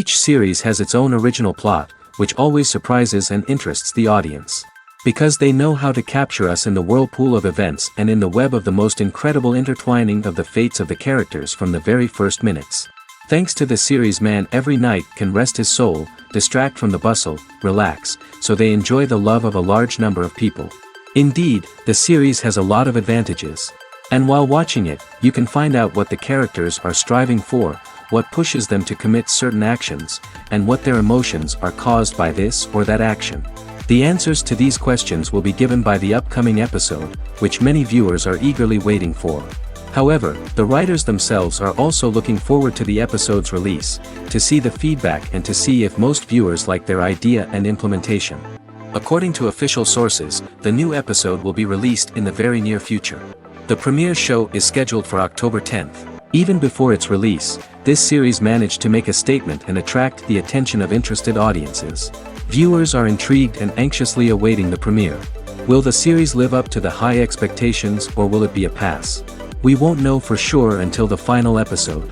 Each series has its own original plot, which always surprises and interests the audience. Because they know how to capture us in the whirlpool of events and in the web of the most incredible intertwining of the fates of the characters from the very first minutes. Thanks to the series, man every night can rest his soul, distract from the bustle, relax, so they enjoy the love of a large number of people. Indeed, the series has a lot of advantages. And while watching it, you can find out what the characters are striving for, what pushes them to commit certain actions, and what their emotions are caused by this or that action. The answers to these questions will be given by the upcoming episode, which many viewers are eagerly waiting for. However, the writers themselves are also looking forward to the episode's release, to see the feedback and to see if most viewers like their idea and implementation. According to official sources, the new episode will be released in the very near future. The premiere show is scheduled for October 10th. Even before its release, this series managed to make a statement and attract the attention of interested audiences. Viewers are intrigued and anxiously awaiting the premiere. Will the series live up to the high expectations, or will it be a pass? We won't know for sure until the final episode.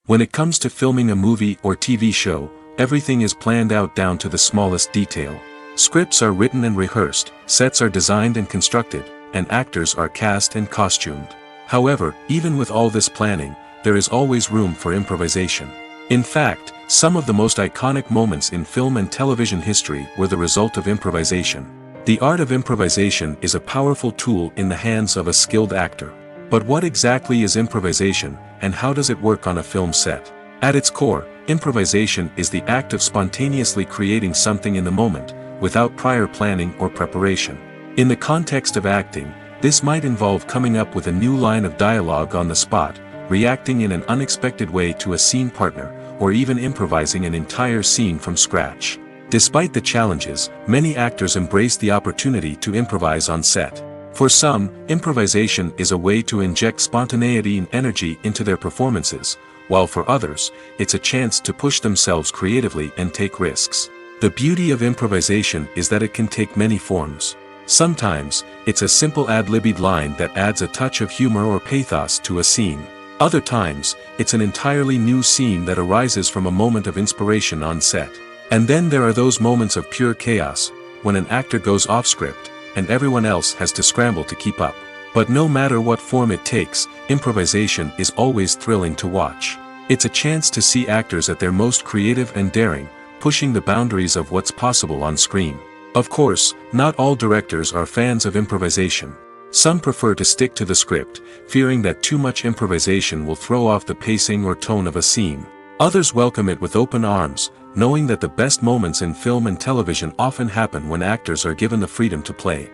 When it comes to filming a movie or TV show, everything is planned out down to the smallest detail. Scripts are written and rehearsed, sets are designed and constructed, and actors are cast and costumed. However, even with all this planning, there is always room for improvisation. In fact, some of the most iconic moments in film and television history were the result of improvisation. The art of improvisation is a powerful tool in the hands of a skilled actor. But what exactly is improvisation, and how does it work on a film set? At its core, improvisation is the act of spontaneously creating something in the moment, without prior planning or preparation. In the context of acting, this might involve coming up with a new line of dialogue on the spot, reacting in an unexpected way to a scene partner, or even improvising an entire scene from scratch. Despite the challenges, many actors embrace the opportunity to improvise on set. For some, improvisation is a way to inject spontaneity and energy into their performances, while for others, it's a chance to push themselves creatively and take risks. The beauty of improvisation is that it can take many forms. Sometimes, it's a simple ad-libbed line that adds a touch of humor or pathos to a scene. Other times, it's an entirely new scene that arises from a moment of inspiration on set. And then there are those moments of pure chaos, when an actor goes off script, and everyone else has to scramble to keep up. But no matter what form it takes, improvisation is always thrilling to watch. It's a chance to see actors at their most creative and daring, pushing the boundaries of what's possible on screen. Of course, not all directors are fans of improvisation. Some prefer to stick to the script, fearing that too much improvisation will throw off the pacing or tone of a scene. Others welcome it with open arms, knowing that the best moments in film and television often happen when actors are given the freedom to play.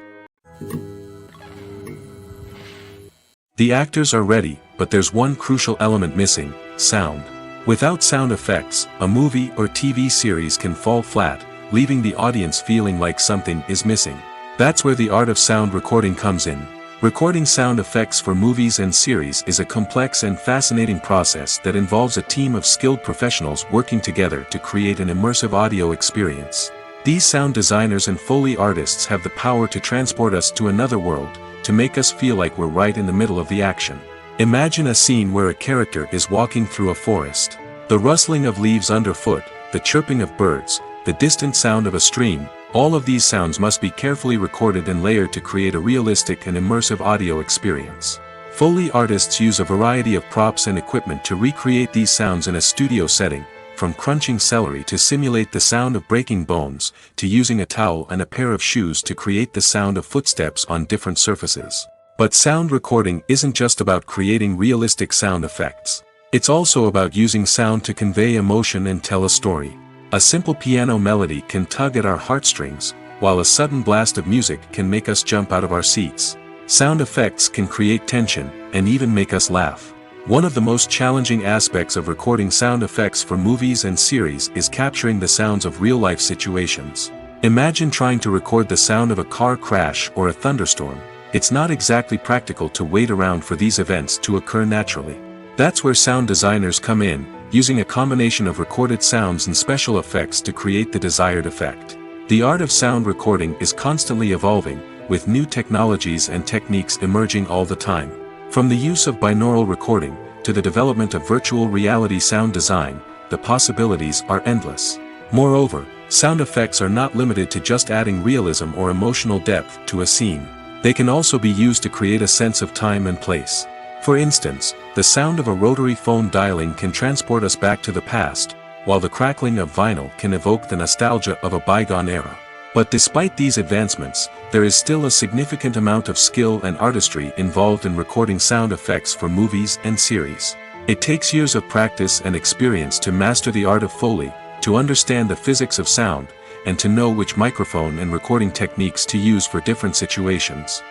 The actors are ready, but there's one crucial element missing: sound. Without sound effects, a movie or TV series can fall flat, leaving the audience feeling like something is missing. That's where the art of sound recording comes in. Recording sound effects for movies and series is a complex and fascinating process that involves a team of skilled professionals working together to create an immersive audio experience. These sound designers and Foley artists have the power to transport us to another world, to make us feel like we're right in the middle of the action. Imagine a scene where a character is walking through a forest. The rustling of leaves underfoot, the chirping of birds, the distant sound of a stream, all of these sounds must be carefully recorded and layered to create a realistic and immersive audio experience. Foley artists use a variety of props and equipment to recreate these sounds in a studio setting, from crunching celery to simulate the sound of breaking bones, to using a towel and a pair of shoes to create the sound of footsteps on different surfaces. But sound recording isn't just about creating realistic sound effects. It's also about using sound to convey emotion and tell a story. A simple piano melody can tug at our heartstrings, while a sudden blast of music can make us jump out of our seats. Sound effects can create tension, and even make us laugh. One of the most challenging aspects of recording sound effects for movies and series is capturing the sounds of real-life situations. Imagine trying to record the sound of a car crash or a thunderstorm. It's not exactly practical to wait around for these events to occur naturally. That's where sound designers come in, using a combination of recorded sounds and special effects to create the desired effect. The art of sound recording is constantly evolving, with new technologies and techniques emerging all the time. From the use of binaural recording, to the development of virtual reality sound design, the possibilities are endless. Moreover, sound effects are not limited to just adding realism or emotional depth to a scene. They can also be used to create a sense of time and place. For instance, the sound of a rotary phone dialing can transport us back to the past, while the crackling of vinyl can evoke the nostalgia of a bygone era. But despite these advancements, there is still a significant amount of skill and artistry involved in recording sound effects for movies and series. It takes years of practice and experience to master the art of Foley, to understand the physics of sound, and to know which microphone and recording techniques to use for different situations.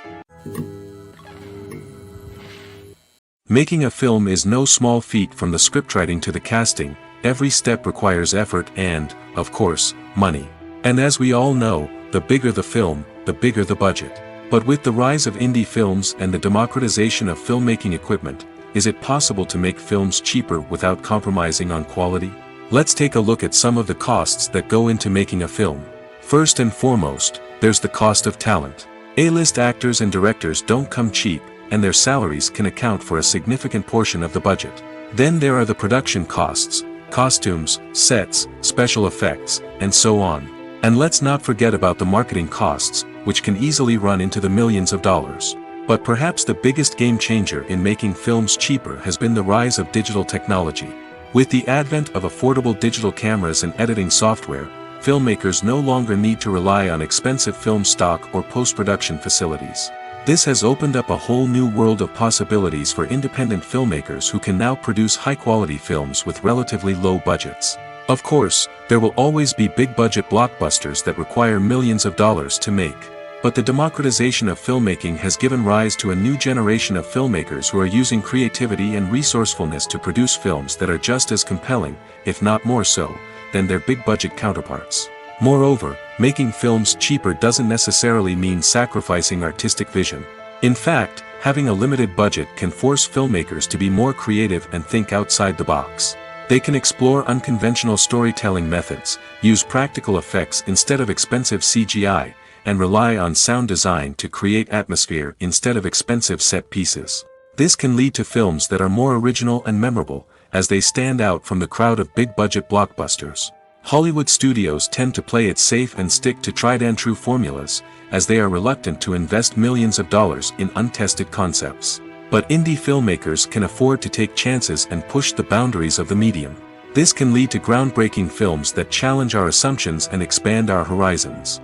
Making a film is no small feat. From the scriptwriting to the casting, every step requires effort and, of course, money. And as we all know, the bigger the film, the bigger the budget. But with the rise of indie films and the democratization of filmmaking equipment, is it possible to make films cheaper without compromising on quality? Let's take a look at some of the costs that go into making a film. First and foremost, there's the cost of talent. A-list actors and directors don't come cheap, and their salaries can account for a significant portion of the budget. Then there are the production costs, costumes, sets, special effects, and so on. And let's not forget about the marketing costs, which can easily run into the millions of dollars. But perhaps the biggest game changer in making films cheaper has been the rise of digital technology. With the advent of affordable digital cameras and editing software, filmmakers no longer need to rely on expensive film stock or post-production facilities. This has opened up a whole new world of possibilities for independent filmmakers who can now produce high-quality films with relatively low budgets. Of course, there will always be big-budget blockbusters that require millions of dollars to make. But the democratization of filmmaking has given rise to a new generation of filmmakers who are using creativity and resourcefulness to produce films that are just as compelling, if not more so, than their big-budget counterparts. Moreover, making films cheaper doesn't necessarily mean sacrificing artistic vision. In fact, having a limited budget can force filmmakers to be more creative and think outside the box. They can explore unconventional storytelling methods, use practical effects instead of expensive CGI, and rely on sound design to create atmosphere instead of expensive set pieces. This can lead to films that are more original and memorable, as they stand out from the crowd of big-budget blockbusters. Hollywood studios tend to play it safe and stick to tried-and-true formulas, as they are reluctant to invest millions of dollars in untested concepts. But indie filmmakers can afford to take chances and push the boundaries of the medium. This can lead to groundbreaking films that challenge our assumptions and expand our horizons.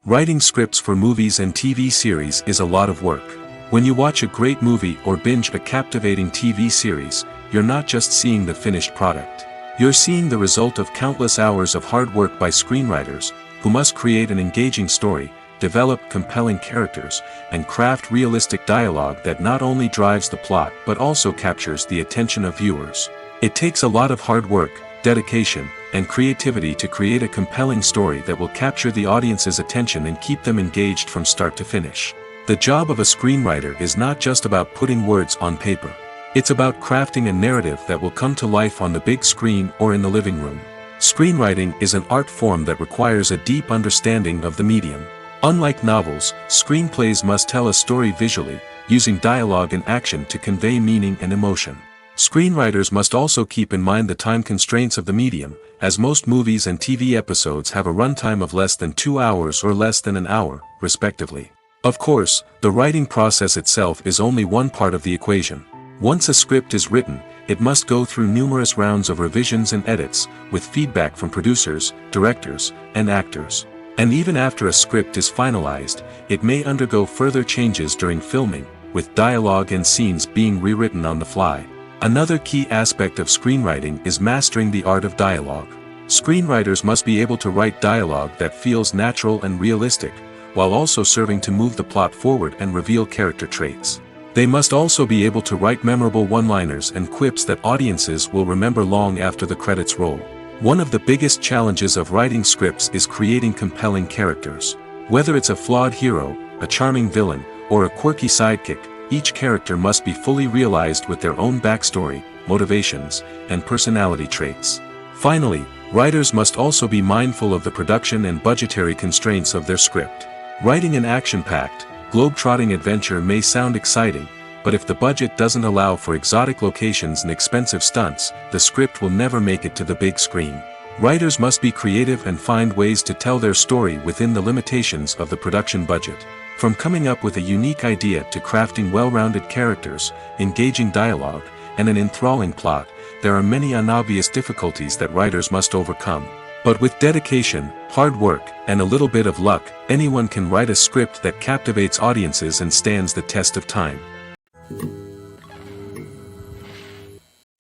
Writing scripts for movies and TV series is a lot of work. When you watch a great movie or binge a captivating TV series, you're not just seeing the finished product. You're seeing the result of countless hours of hard work by screenwriters, who must create an engaging story, develop compelling characters, and craft realistic dialogue that not only drives the plot but also captures the attention of viewers. It takes a lot of hard work, dedication, and creativity to create a compelling story that will capture the audience's attention and keep them engaged from start to finish. The job of a screenwriter is not just about putting words on paper. It's about crafting a narrative that will come to life on the big screen or in the living room. Screenwriting is an art form that requires a deep understanding of the medium. Unlike novels, screenplays must tell a story visually, using dialogue and action to convey meaning and emotion. Screenwriters must also keep in mind the time constraints of the medium, as most movies and TV episodes have a runtime of less than 2 hours or less than an hour, respectively. Of course, the writing process itself is only one part of the equation. Once a script is written, it must go through numerous rounds of revisions and edits, with feedback from producers, directors, and actors. And even after a script is finalized, it may undergo further changes during filming, with dialogue and scenes being rewritten on the fly. Another key aspect of screenwriting is mastering the art of dialogue. Screenwriters must be able to write dialogue that feels natural and realistic, while also serving to move the plot forward and reveal character traits. They must also be able to write memorable one-liners and quips that audiences will remember long after the credits roll. One of the biggest challenges of writing scripts is creating compelling characters. Whether it's a flawed hero, a charming villain, or a quirky sidekick, each character must be fully realized with their own backstory, motivations, and personality traits. Finally, writers must also be mindful of the production and budgetary constraints of their script. Writing an action-packed, globe-trotting adventure may sound exciting, but if the budget doesn't allow for exotic locations and expensive stunts, the script will never make it to the big screen. Writers must be creative and find ways to tell their story within the limitations of the production budget. From coming up with a unique idea to crafting well-rounded characters, engaging dialogue, and an enthralling plot, there are many unobvious difficulties that writers must overcome. But with dedication, hard work, and a little bit of luck, anyone can write a script that captivates audiences and stands the test of time.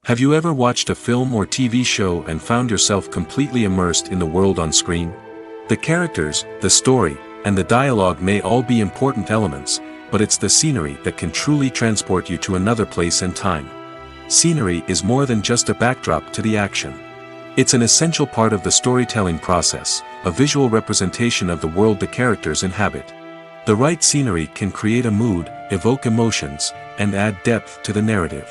Have you ever watched a film or TV show and found yourself completely immersed in the world on screen? The characters, the story, and the dialogue may all be important elements, but it's the scenery that can truly transport you to another place and time. Scenery is more than just a backdrop to the action. It's an essential part of the storytelling process, a visual representation of the world the characters inhabit. The right scenery can create a mood, evoke emotions, and add depth to the narrative.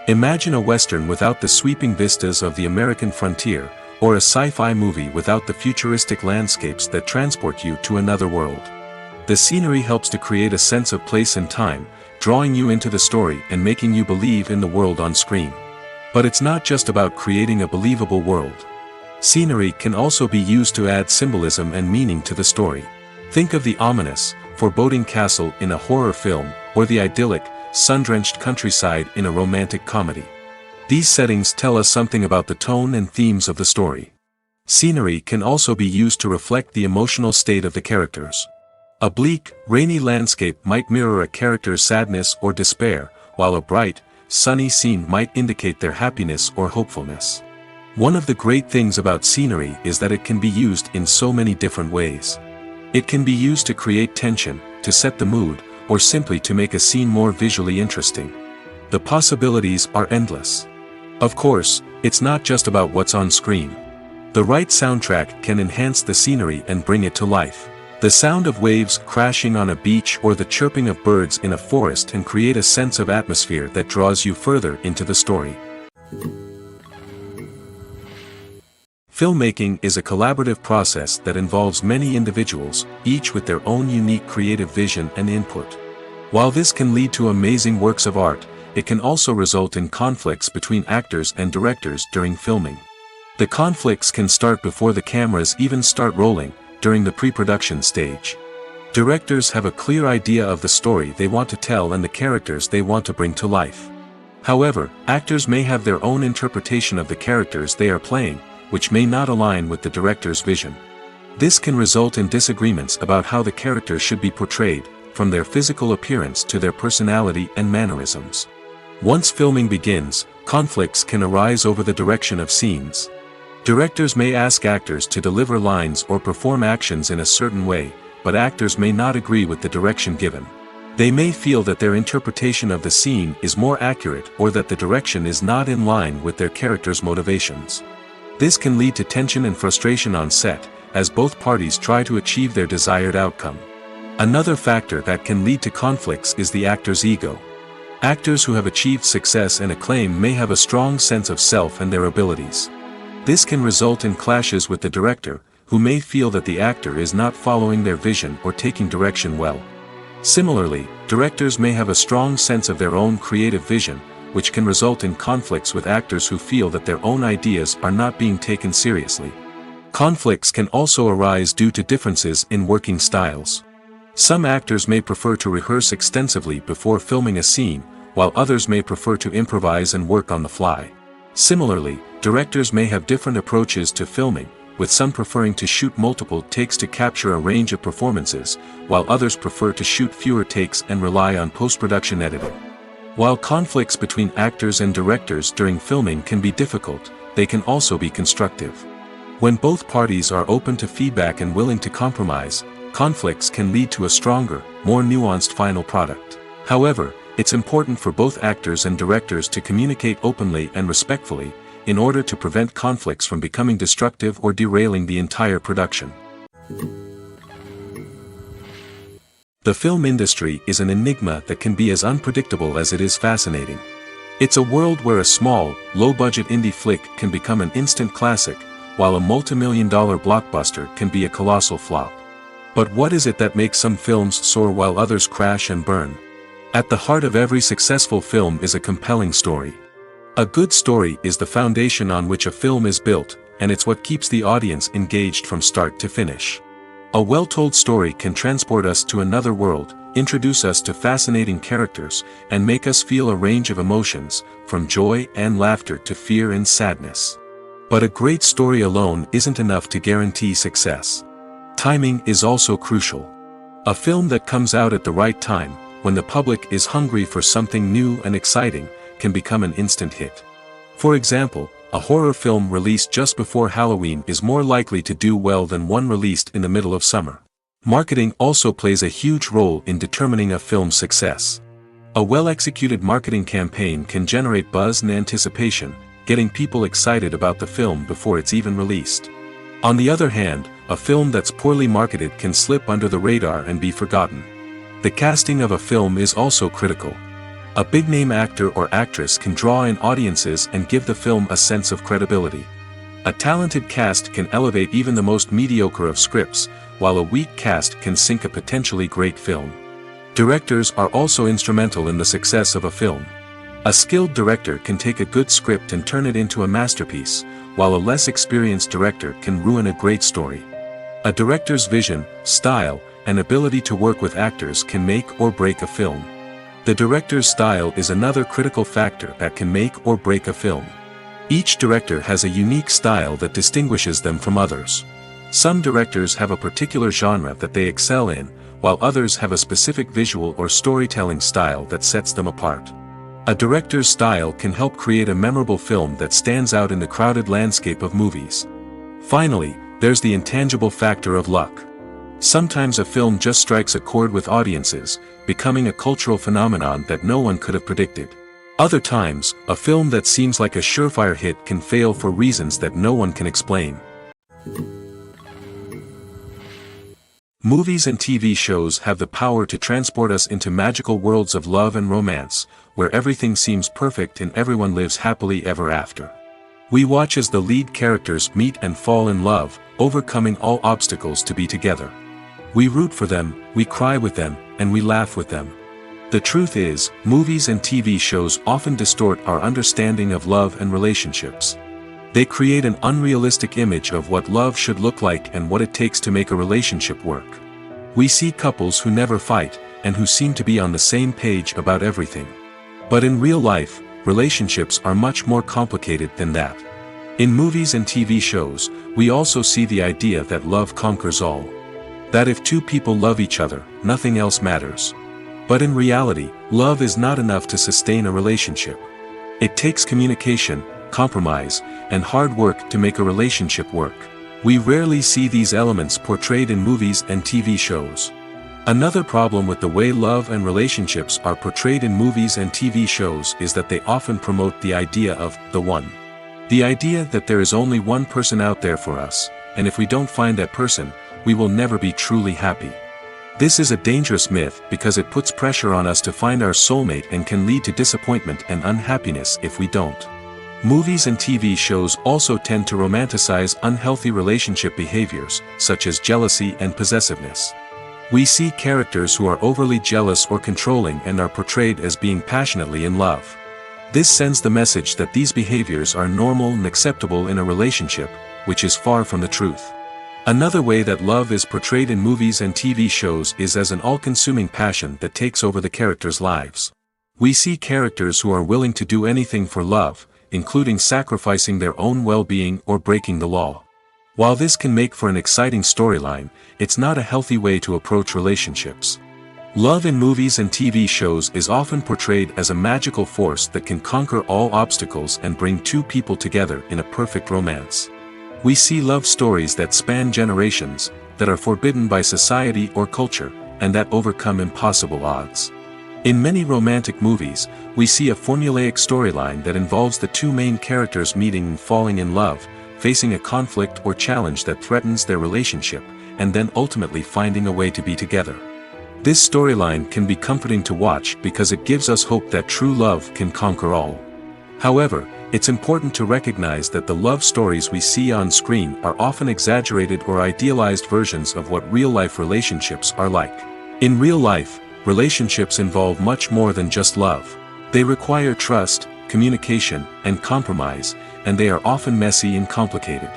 Imagine a Western without the sweeping vistas of the American frontier, or a sci-fi movie without the futuristic landscapes that transport you to another world. The scenery helps to create a sense of place and time, drawing you into the story and making you believe in the world on screen. But it's not just about creating a believable world. Scenery can also be used to add symbolism and meaning to the story. Think of the ominous, foreboding castle in a horror film, or the idyllic, sun-drenched countryside in a romantic comedy. These settings tell us something about the tone and themes of the story. Scenery can also be used to reflect the emotional state of the characters. A bleak, rainy landscape might mirror a character's sadness or despair, while a bright, sunny scene might indicate their happiness or hopefulness. One of the great things about scenery is that it can be used in so many different ways. It can be used to create tension, to set the mood, or simply to make a scene more visually interesting. The possibilities are endless. Of course, it's not just about what's on screen. The right soundtrack can enhance the scenery and bring it to life. The sound of waves crashing on a beach or the chirping of birds in a forest can create a sense of atmosphere that draws you further into the story. Filmmaking is a collaborative process that involves many individuals, each with their own unique creative vision and input. While this can lead to amazing works of art, it can also result in conflicts between actors and directors during filming. The conflicts can start before the cameras even start rolling, during the pre-production stage. Directors have a clear idea of the story they want to tell and the characters they want to bring to life. However, actors may have their own interpretation of the characters they are playing, which may not align with the director's vision. This can result in disagreements about how the characters should be portrayed, from their physical appearance to their personality and mannerisms. Once filming begins, conflicts can arise over the direction of scenes. Directors may ask actors to deliver lines or perform actions in a certain way, but actors may not agree with the direction given. They may feel that their interpretation of the scene is more accurate or that the direction is not in line with their character's motivations. This can lead to tension and frustration on set, as both parties try to achieve their desired outcome. Another factor that can lead to conflicts is the actor's ego. Actors who have achieved success and acclaim may have a strong sense of self and their abilities. This can result in clashes with the director, who may feel that the actor is not following their vision or taking direction well. Similarly, directors may have a strong sense of their own creative vision, which can result in conflicts with actors who feel that their own ideas are not being taken seriously. Conflicts can also arise due to differences in working styles. Some actors may prefer to rehearse extensively before filming a scene, while others may prefer to improvise and work on the fly. Similarly, directors may have different approaches to filming, with some preferring to shoot multiple takes to capture a range of performances, while others prefer to shoot fewer takes and rely on post-production editing. While conflicts between actors and directors during filming can be difficult, they can also be constructive. When both parties are open to feedback and willing to compromise, conflicts can lead to a stronger, more nuanced final product. However, it's important for both actors and directors to communicate openly and respectfully, in order to prevent conflicts from becoming destructive or derailing the entire production. The film industry is an enigma that can be as unpredictable as it is fascinating. It's a world where a small, low-budget indie flick can become an instant classic, while a multi-million-dollar blockbuster can be a colossal flop. But what is it that makes some films soar while others crash and burn? At the heart of every successful film is a compelling story. A good story is the foundation on which a film is built, and it's what keeps the audience engaged from start to finish. A well-told story can transport us to another world, introduce us to fascinating characters, and make us feel a range of emotions, from joy and laughter to fear and sadness. But a great story alone isn't enough to guarantee success. Timing is also crucial. A film that comes out at the right time, when the public is hungry for something new and exciting, can become an instant hit. For example, a horror film released just before Halloween is more likely to do well than one released in the middle of summer. Marketing also plays a huge role in determining a film's success. A well-executed marketing campaign can generate buzz and anticipation, getting people excited about the film before it's even released. On the other hand, a film that's poorly marketed can slip under the radar and be forgotten. The casting of a film is also critical. A big-name actor or actress can draw in audiences and give the film a sense of credibility. A talented cast can elevate even the most mediocre of scripts, while a weak cast can sink a potentially great film. Directors are also instrumental in the success of a film. A skilled director can take a good script and turn it into a masterpiece, while a less experienced director can ruin a great story. A director's vision, style, and ability to work with actors can make or break a film. The director's style is another critical factor that can make or break a film. Each director has a unique style that distinguishes them from others. Some directors have a particular genre that they excel in, while others have a specific visual or storytelling style that sets them apart. A director's style can help create a memorable film that stands out in the crowded landscape of movies. Finally, there's the intangible factor of luck. Sometimes a film just strikes a chord with audiences, becoming a cultural phenomenon that no one could have predicted. Other times, a film that seems like a surefire hit can fail for reasons that no one can explain. Movies and TV shows have the power to transport us into magical worlds of love and romance, where everything seems perfect and everyone lives happily ever after. We watch as the lead characters meet and fall in love, overcoming all obstacles to be together. We root for them, we cry with them, and we laugh with them. The truth is, movies and TV shows often distort our understanding of love and relationships. They create an unrealistic image of what love should look like and what it takes to make a relationship work. We see couples who never fight, and who seem to be on the same page about everything. But in real life, relationships are much more complicated than that. In movies and TV shows, we also see the idea that love conquers all. That if two people love each other, nothing else matters. But in reality, love is not enough to sustain a relationship. It takes communication, compromise, and hard work to make a relationship work. We rarely see these elements portrayed in movies and TV shows. Another problem with the way love and relationships are portrayed in movies and TV shows is that they often promote the idea of the one. The idea that there is only one person out there for us, and if we don't find that person, we will never be truly happy. This is a dangerous myth because it puts pressure on us to find our soulmate and can lead to disappointment and unhappiness if we don't. Movies and TV shows also tend to romanticize unhealthy relationship behaviors, such as jealousy and possessiveness. We see characters who are overly jealous or controlling and are portrayed as being passionately in love. This sends the message that these behaviors are normal and acceptable in a relationship, which is far from the truth. Another way that love is portrayed in movies and TV shows is as an all-consuming passion that takes over the characters' lives. We see characters who are willing to do anything for love, including sacrificing their own well-being or breaking the law. While this can make for an exciting storyline, it's not a healthy way to approach relationships. Love in movies and TV shows is often portrayed as a magical force that can conquer all obstacles and bring two people together in a perfect romance. We see love stories that span generations, that are forbidden by society or culture, and that overcome impossible odds. In many romantic movies, we see a formulaic storyline that involves the two main characters meeting and falling in love, facing a conflict or challenge that threatens their relationship, and then ultimately finding a way to be together. This storyline can be comforting to watch because it gives us hope that true love can conquer all. However, It's important to recognize that the love stories we see on screen are often exaggerated or idealized versions of what real-life relationships are like. In real life, relationships involve much more than just love. They require trust, communication, and compromise, and they are often messy and complicated.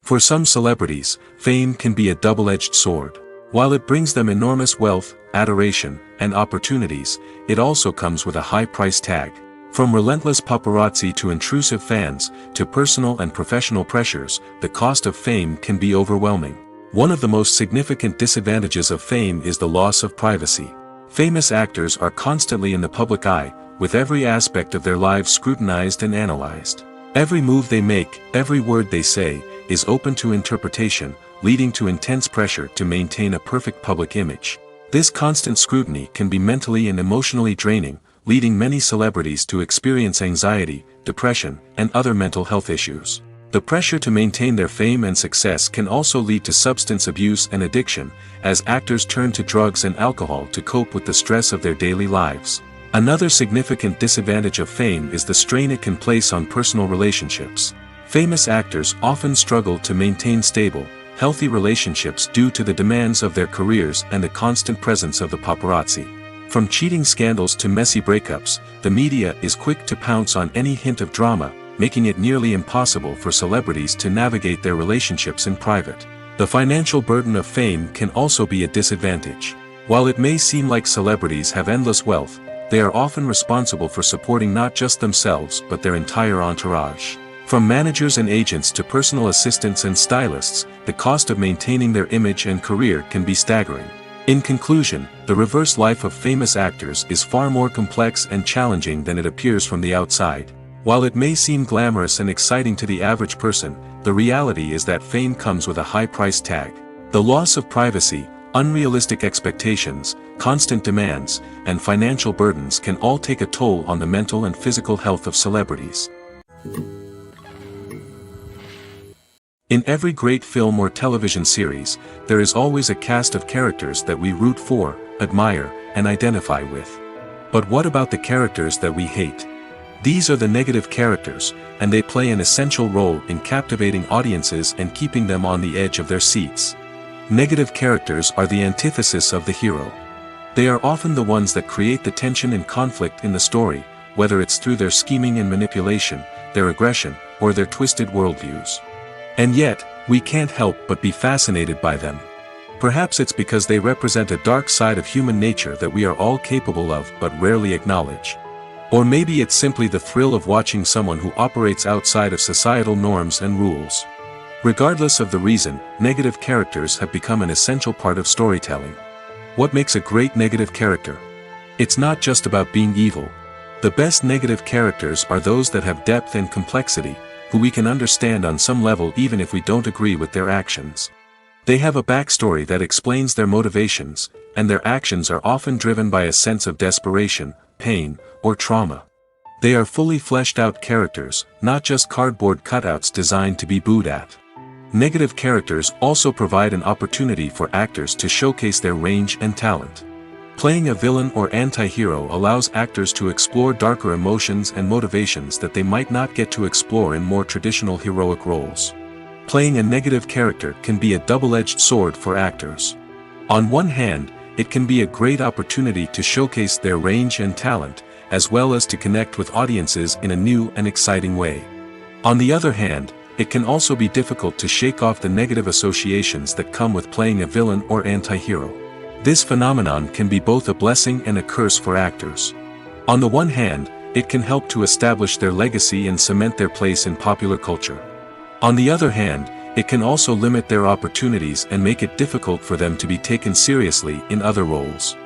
For some celebrities, fame can be a double-edged sword. While it brings them enormous wealth, adoration, and opportunities, it also comes with a high price tag. From relentless paparazzi to intrusive fans, to personal and professional pressures, the cost of fame can be overwhelming. One of the most significant disadvantages of fame is the loss of privacy. Famous actors are constantly in the public eye, with every aspect of their lives scrutinized and analyzed. Every move they make, every word they say, is open to interpretation, leading to intense pressure to maintain a perfect public image. This constant scrutiny can be mentally and emotionally draining, leading many celebrities to experience anxiety, depression, and other mental health issues. The pressure to maintain their fame and success can also lead to substance abuse and addiction, as actors turn to drugs and alcohol to cope with the stress of their daily lives. Another significant disadvantage of fame is the strain it can place on personal relationships. Famous actors often struggle to maintain stable, healthy relationships due to the demands of their careers and the constant presence of the paparazzi. From cheating scandals to messy breakups, the media is quick to pounce on any hint of drama, making it nearly impossible for celebrities to navigate their relationships in private. The financial burden of fame can also be a disadvantage. While it may seem like celebrities have endless wealth, they are often responsible for supporting not just themselves but their entire entourage. From managers and agents to personal assistants and stylists, the cost of maintaining their image and career can be staggering. In conclusion, the reverse life of famous actors is far more complex and challenging than it appears from the outside. While it may seem glamorous and exciting to the average person, the reality is that fame comes with a high price tag. The loss of privacy, unrealistic expectations, constant demands, and financial burdens can all take a toll on the mental and physical health of celebrities. In every great film or television series, there is always a cast of characters that we root for, admire, and identify with. But what about the characters that we hate? These are the negative characters, and they play an essential role in captivating audiences and keeping them on the edge of their seats. Negative characters are the antithesis of the hero. They are often the ones that create the tension and conflict in the story, whether it's through their scheming and manipulation, their aggression, or their twisted worldviews. And yet, we can't help but be fascinated by them. Perhaps it's because they represent a dark side of human nature that we are all capable of but rarely acknowledge. Or maybe it's simply the thrill of watching someone who operates outside of societal norms and rules. Regardless of the reason, negative characters have become an essential part of storytelling. What makes a great negative character? It's not just about being evil. The best negative characters are those that have depth and complexity, who we can understand on some level even if we don't agree with their actions. They have a backstory that explains their motivations, and their actions are often driven by a sense of desperation, pain, or trauma. They are fully fleshed out characters, not just cardboard cutouts designed to be booed at. Negative characters also provide an opportunity for actors to showcase their range and talent. Playing a villain or anti-hero allows actors to explore darker emotions and motivations that they might not get to explore in more traditional heroic roles. Playing a negative character can be a double-edged sword for actors. On one hand, it can be a great opportunity to showcase their range and talent, as well as to connect with audiences in a new and exciting way. On the other hand, it can also be difficult to shake off the negative associations that come with playing a villain or anti-hero. This phenomenon can be both a blessing and a curse for actors. On the one hand, it can help to establish their legacy and cement their place in popular culture. On the other hand, it can also limit their opportunities and make it difficult for them to be taken seriously in other roles.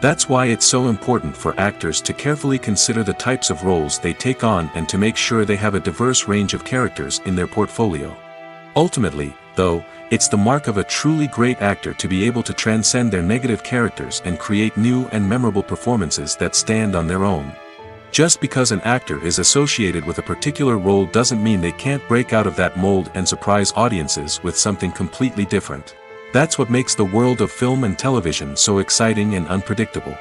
That's why it's so important for actors to carefully consider the types of roles they take on and to make sure they have a diverse range of characters in their portfolio. Ultimately, though, it's the mark of a truly great actor to be able to transcend their negative characters and create new and memorable performances that stand on their own. Just because an actor is associated with a particular role doesn't mean they can't break out of that mold and surprise audiences with something completely different. That's what makes the world of film and television so exciting and unpredictable.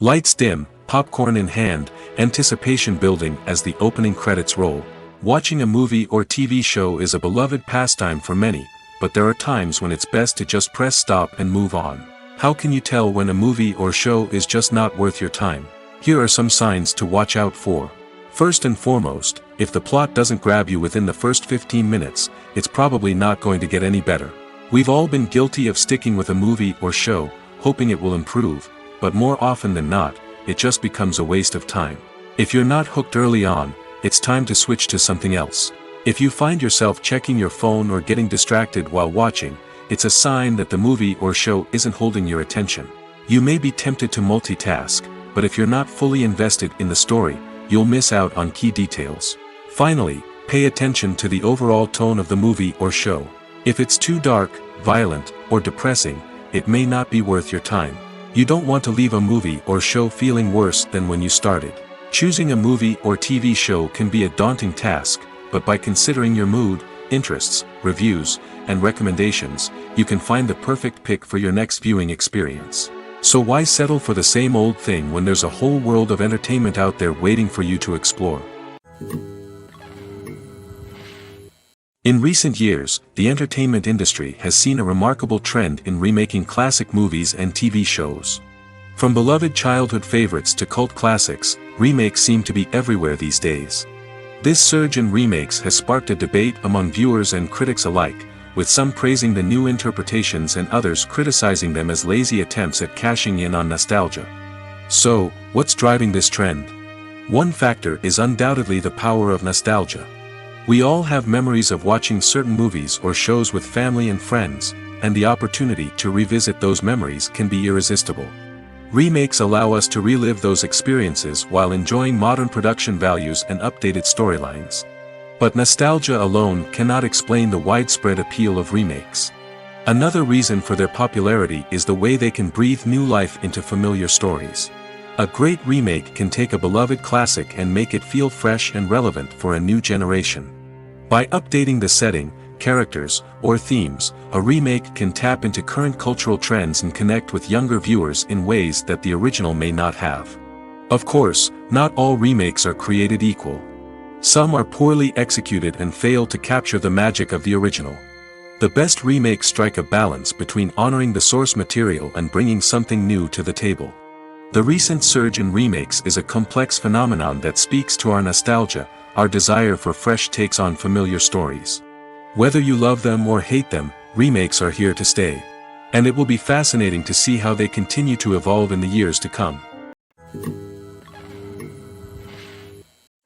Lights dim, popcorn in hand, anticipation building as the opening credits roll. Watching a movie or TV show is a beloved pastime for many, but there are times when it's best to just press stop and move on. How can you tell when a movie or show is just not worth your time? Here are some signs to watch out for. First and foremost, if the plot doesn't grab you within the first 15 minutes, it's probably not going to get any better. We've all been guilty of sticking with a movie or show, hoping it will improve, but more often than not, it just becomes a waste of time. If you're not hooked early on, it's time to switch to something else. If you find yourself checking your phone or getting distracted while watching, it's a sign that the movie or show isn't holding your attention. You may be tempted to multitask, but if you're not fully invested in the story, you'll miss out on key details. Finally, pay attention to the overall tone of the movie or show. If it's too dark, violent, or depressing, it may not be worth your time. You don't want to leave a movie or show feeling worse than when you started. Choosing a movie or TV show can be a daunting task, but by considering your mood, interests, reviews, and recommendations, you can find the perfect pick for your next viewing experience. So why settle for the same old thing when there's a whole world of entertainment out there waiting for you to explore? In recent years, the entertainment industry has seen a remarkable trend in remaking classic movies and TV shows. From beloved childhood favorites to cult classics, remakes seem to be everywhere these days. This surge in remakes has sparked a debate among viewers and critics alike, with some praising the new interpretations and others criticizing them as lazy attempts at cashing in on nostalgia. So, what's driving this trend? One factor is undoubtedly the power of nostalgia. We all have memories of watching certain movies or shows with family and friends, and the opportunity to revisit those memories can be irresistible. Remakes allow us to relive those experiences while enjoying modern production values and updated storylines. But nostalgia alone cannot explain the widespread appeal of remakes. Another reason for their popularity is the way they can breathe new life into familiar stories. A great remake can take a beloved classic and make it feel fresh and relevant for a new generation. By updating the setting, characters, or themes, a remake can tap into current cultural trends and connect with younger viewers in ways that the original may not have. Of course, not all remakes are created equal. Some are poorly executed and fail to capture the magic of the original. The best remakes strike a balance between honoring the source material and bringing something new to the table. The recent surge in remakes is a complex phenomenon that speaks to our nostalgia, our desire for fresh takes on familiar stories. Whether you love them or hate them, remakes are here to stay. And it will be fascinating to see how they continue to evolve in the years to come.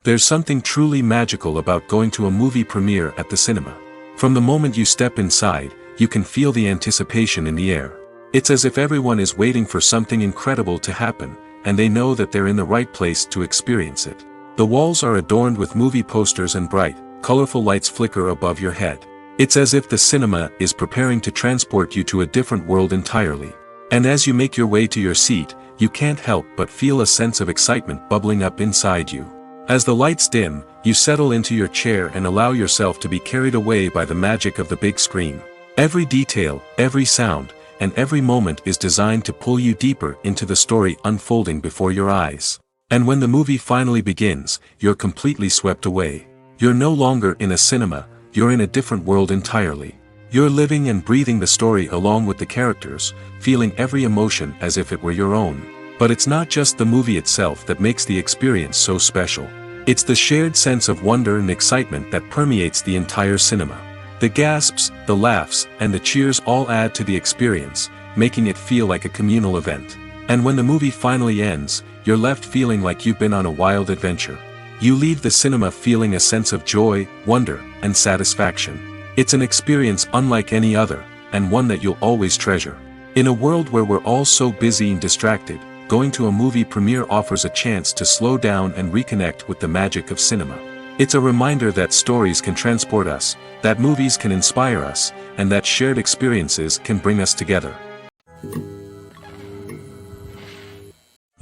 There's something truly magical about going to a movie premiere at the cinema. From the moment you step inside, you can feel the anticipation in the air. It's as if everyone is waiting for something incredible to happen, and they know that they're in the right place to experience it. The walls are adorned with movie posters and bright, colorful lights flicker above your head. It's as if the cinema is preparing to transport you to a different world entirely. And as you make your way to your seat, you can't help but feel a sense of excitement bubbling up inside you. As the lights dim, you settle into your chair and allow yourself to be carried away by the magic of the big screen. Every detail, every sound, and every moment is designed to pull you deeper into the story unfolding before your eyes. And when the movie finally begins, you're completely swept away. You're no longer in a cinema, you're in a different world entirely. You're living and breathing the story along with the characters, feeling every emotion as if it were your own. But it's not just the movie itself that makes the experience so special. It's the shared sense of wonder and excitement that permeates the entire cinema. The gasps, the laughs, and the cheers all add to the experience, making it feel like a communal event. And when the movie finally ends, you're left feeling like you've been on a wild adventure. You leave the cinema feeling a sense of joy, wonder, and satisfaction. It's an experience unlike any other, and one that you'll always treasure. In a world where we're all so busy and distracted, going to a movie premiere offers a chance to slow down and reconnect with the magic of cinema. It's a reminder that stories can transport us, that movies can inspire us, and that shared experiences can bring us together.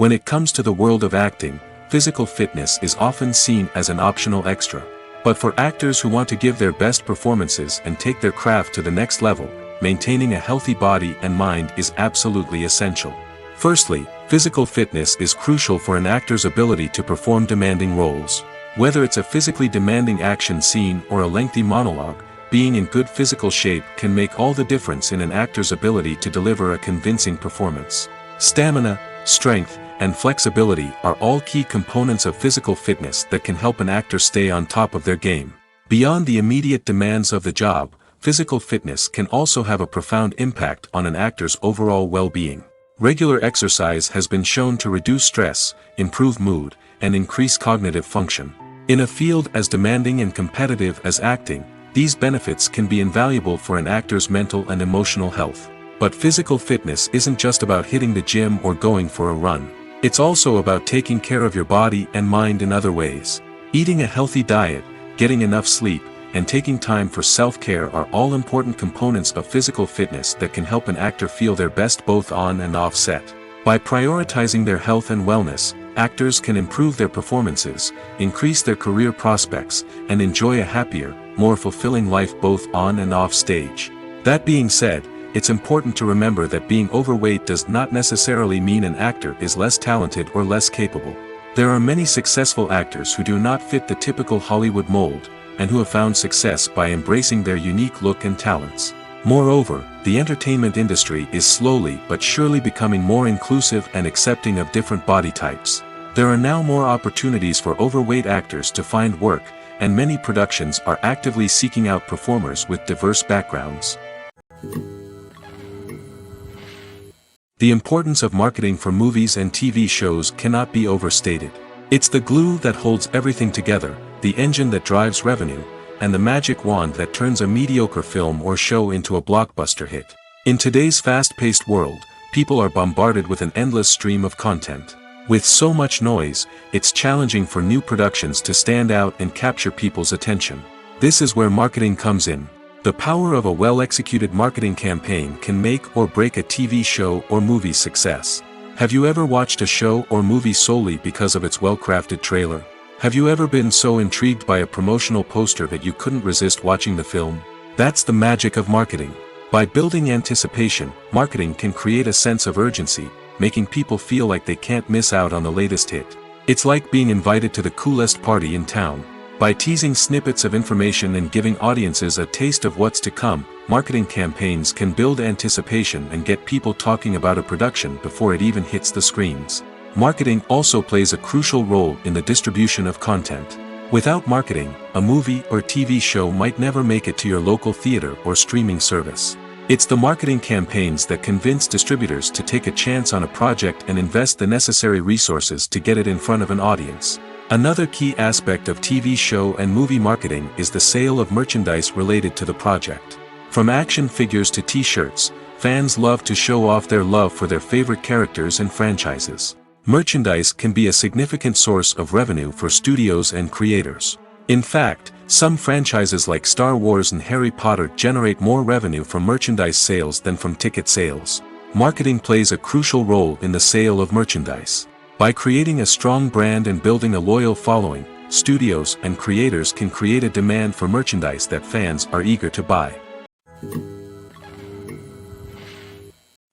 When it comes to the world of acting, physical fitness is often seen as an optional extra. But for actors who want to give their best performances and take their craft to the next level, maintaining a healthy body and mind is absolutely essential. Firstly, physical fitness is crucial for an actor's ability to perform demanding roles. Whether it's a physically demanding action scene or a lengthy monologue, being in good physical shape can make all the difference in an actor's ability to deliver a convincing performance. Stamina, strength, and flexibility are all key components of physical fitness that can help an actor stay on top of their game. Beyond the immediate demands of the job, physical fitness can also have a profound impact on an actor's overall well-being. Regular exercise has been shown to reduce stress, improve mood, and increase cognitive function. In a field as demanding and competitive as acting, these benefits can be invaluable for an actor's mental and emotional health. But physical fitness isn't just about hitting the gym or going for a run. It's also about taking care of your body and mind in other ways. Eating a healthy diet, getting enough sleep, and taking time for self-care are all important components of physical fitness that can help an actor feel their best both on and off set. By prioritizing their health and wellness, actors can improve their performances, increase their career prospects, and enjoy a happier, more fulfilling life both on and off stage. That being said, it's important to remember that being overweight does not necessarily mean an actor is less talented or less capable. There are many successful actors who do not fit the typical Hollywood mold, and who have found success by embracing their unique look and talents. Moreover, the entertainment industry is slowly but surely becoming more inclusive and accepting of different body types. There are now more opportunities for overweight actors to find work, and many productions are actively seeking out performers with diverse backgrounds. The importance of marketing for movies and TV shows cannot be overstated. It's the glue that holds everything together, the engine that drives revenue, and the magic wand that turns a mediocre film or show into a blockbuster hit. In today's fast-paced world, people are bombarded with an endless stream of content. With so much noise, it's challenging for new productions to stand out and capture people's attention. This is where marketing comes in. The power of a well-executed marketing campaign can make or break a TV show or movie's success. Have you ever watched a show or movie solely because of its well-crafted trailer? Have you ever been so intrigued by a promotional poster that you couldn't resist watching the film? That's the magic of marketing. By building anticipation, marketing can create a sense of urgency, making people feel like they can't miss out on the latest hit. It's like being invited to the coolest party in town. By teasing snippets of information and giving audiences a taste of what's to come, marketing campaigns can build anticipation and get people talking about a production before it even hits the screens. Marketing also plays a crucial role in the distribution of content. Without marketing, a movie or TV show might never make it to your local theater or streaming service. It's the marketing campaigns that convince distributors to take a chance on a project and invest the necessary resources to get it in front of an audience. Another key aspect of TV show and movie marketing is the sale of merchandise related to the project. From action figures to t-shirts, fans love to show off their love for their favorite characters and franchises. Merchandise can be a significant source of revenue for studios and creators. In fact, some franchises like Star Wars and Harry Potter generate more revenue from merchandise sales than from ticket sales. Marketing plays a crucial role in the sale of merchandise. By creating a strong brand and building a loyal following, studios and creators can create a demand for merchandise that fans are eager to buy.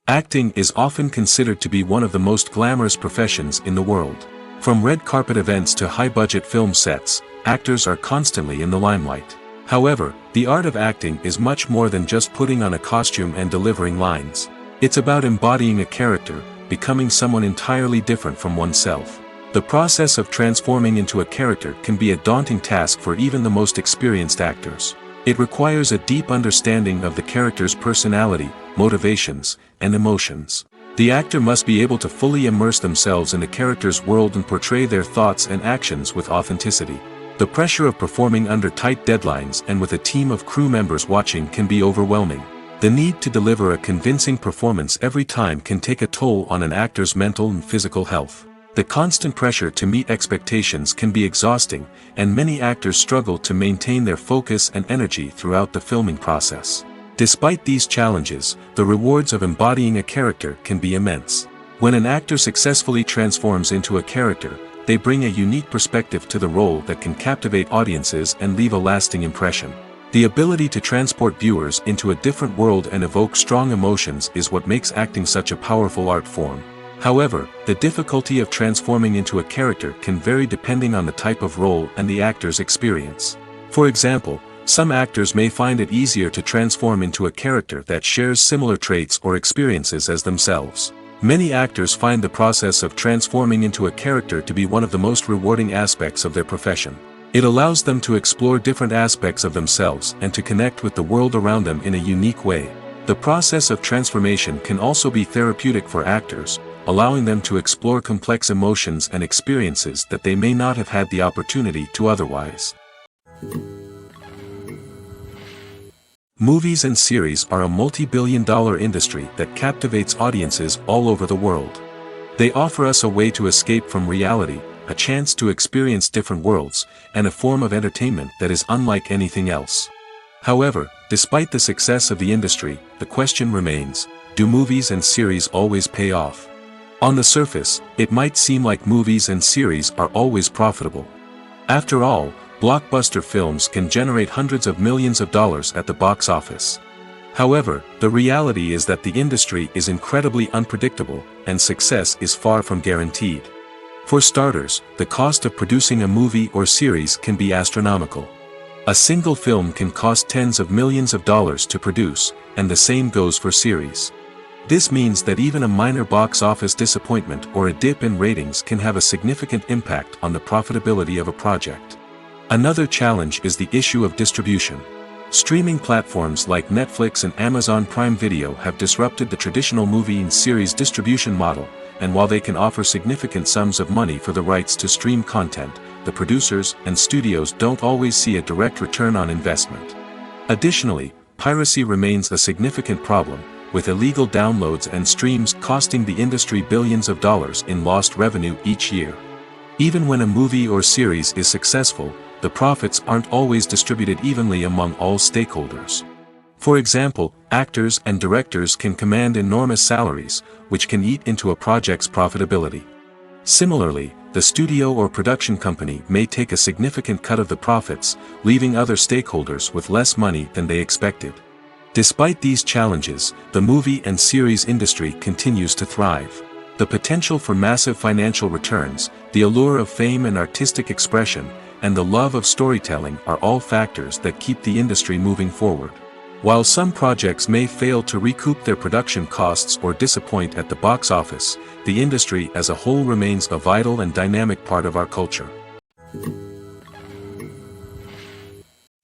Acting is often considered to be one of the most glamorous professions in the world. From red carpet events to high-budget film sets, actors are constantly in the limelight. However, the art of acting is much more than just putting on a costume and delivering lines. It's about embodying a character, becoming someone entirely different from oneself. The process of transforming into a character can be a daunting task for even the most experienced actors. It requires a deep understanding of the character's personality, motivations, and emotions. The actor must be able to fully immerse themselves in the character's world and portray their thoughts and actions with authenticity. The pressure of performing under tight deadlines and with a team of crew members watching can be overwhelming. The need to deliver a convincing performance every time can take a toll on an actor's mental and physical health. The constant pressure to meet expectations can be exhausting, and many actors struggle to maintain their focus and energy throughout the filming process. Despite these challenges, the rewards of embodying a character can be immense. When an actor successfully transforms into a character, they bring a unique perspective to the role that can captivate audiences and leave a lasting impression. The ability to transport viewers into a different world and evoke strong emotions is what makes acting such a powerful art form. However, the difficulty of transforming into a character can vary depending on the type of role and the actor's experience. For example, some actors may find it easier to transform into a character that shares similar traits or experiences as themselves. Many actors find the process of transforming into a character to be one of the most rewarding aspects of their profession. It allows them to explore different aspects of themselves and to connect with the world around them in a unique way. The process of transformation can also be therapeutic for actors, allowing them to explore complex emotions and experiences that they may not have had the opportunity to otherwise. Movies and series are a multi-billion-dollar industry that captivates audiences all over the world. They offer us a way to escape from reality, a chance to experience different worlds, and a form of entertainment that is unlike anything else. However, despite the success of the industry, the question remains, do movies and series always pay off? On the surface, it might seem like movies and series are always profitable. After all, blockbuster films can generate hundreds of millions of dollars at the box office. However, the reality is that the industry is incredibly unpredictable, and success is far from guaranteed. For starters, the cost of producing a movie or series can be astronomical. A single film can cost tens of millions of dollars to produce, and the same goes for series. This means that even a minor box office disappointment or a dip in ratings can have a significant impact on the profitability of a project. Another challenge is the issue of distribution. Streaming platforms like Netflix and Amazon Prime Video have disrupted the traditional movie and series distribution model, and while they can offer significant sums of money for the rights to stream content, the producers and studios don't always see a direct return on investment. Additionally, piracy remains a significant problem, with illegal downloads and streams costing the industry billions of dollars in lost revenue each year. Even when a movie or series is successful, the profits aren't always distributed evenly among all stakeholders. For example, actors and directors can command enormous salaries, which can eat into a project's profitability. Similarly, the studio or production company may take a significant cut of the profits, leaving other stakeholders with less money than they expected. Despite these challenges, the movie and series industry continues to thrive. The potential for massive financial returns, the allure of fame and artistic expression, and the love of storytelling are all factors that keep the industry moving forward. While some projects may fail to recoup their production costs or disappoint at the box office, the industry as a whole remains a vital and dynamic part of our culture.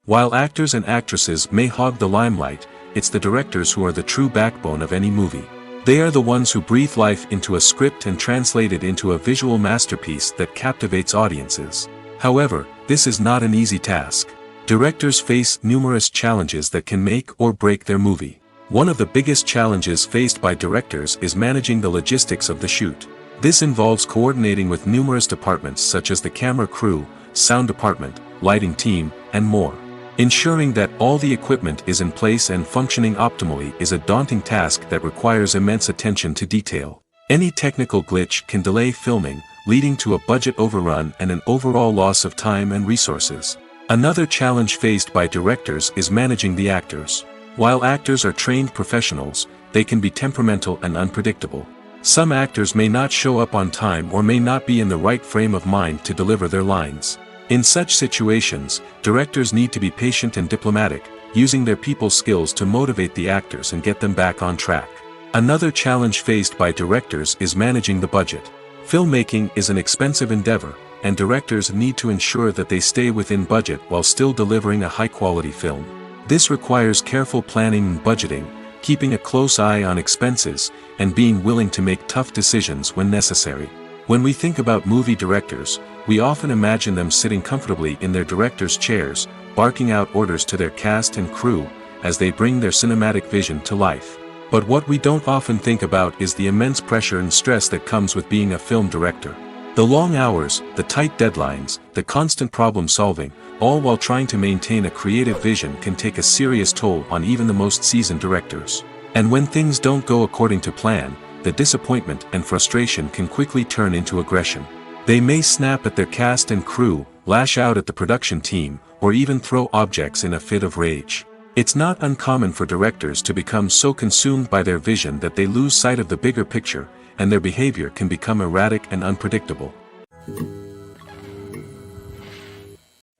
While actors and actresses may hog the limelight, it's the directors who are the true backbone of any movie. They are the ones who breathe life into a script and translate it into a visual masterpiece that captivates audiences. However, this is not an easy task. Directors face numerous challenges that can make or break their movie. One of the biggest challenges faced by directors is managing the logistics of the shoot. This involves coordinating with numerous departments such as the camera crew, sound department, lighting team, and more. Ensuring that all the equipment is in place and functioning optimally is a daunting task that requires immense attention to detail. Any technical glitch can delay filming, leading to a budget overrun and an overall loss of time and resources. Another challenge faced by directors is managing the actors. While actors are trained professionals, they can be temperamental and unpredictable. Some actors may not show up on time or may not be in the right frame of mind to deliver their lines. In such situations, directors need to be patient and diplomatic, using their people skills to motivate the actors and get them back on track. Another challenge faced by directors is managing the budget. Filmmaking is an expensive endeavor, and directors need to ensure that they stay within budget while still delivering a high-quality film. This requires careful planning and budgeting, keeping a close eye on expenses, and being willing to make tough decisions when necessary. When we think about movie directors, we often imagine them sitting comfortably in their director's chairs, barking out orders to their cast and crew, as they bring their cinematic vision to life. But what we don't often think about is the immense pressure and stress that comes with being a film director. The long hours, the tight deadlines, the constant problem solving, all while trying to maintain a creative vision can take a serious toll on even the most seasoned directors. And when things don't go according to plan, the disappointment and frustration can quickly turn into aggression. They may snap at their cast and crew, lash out at the production team, or even throw objects in a fit of rage. It's not uncommon for directors to become so consumed by their vision that they lose sight of the bigger picture, and their behavior can become erratic and unpredictable.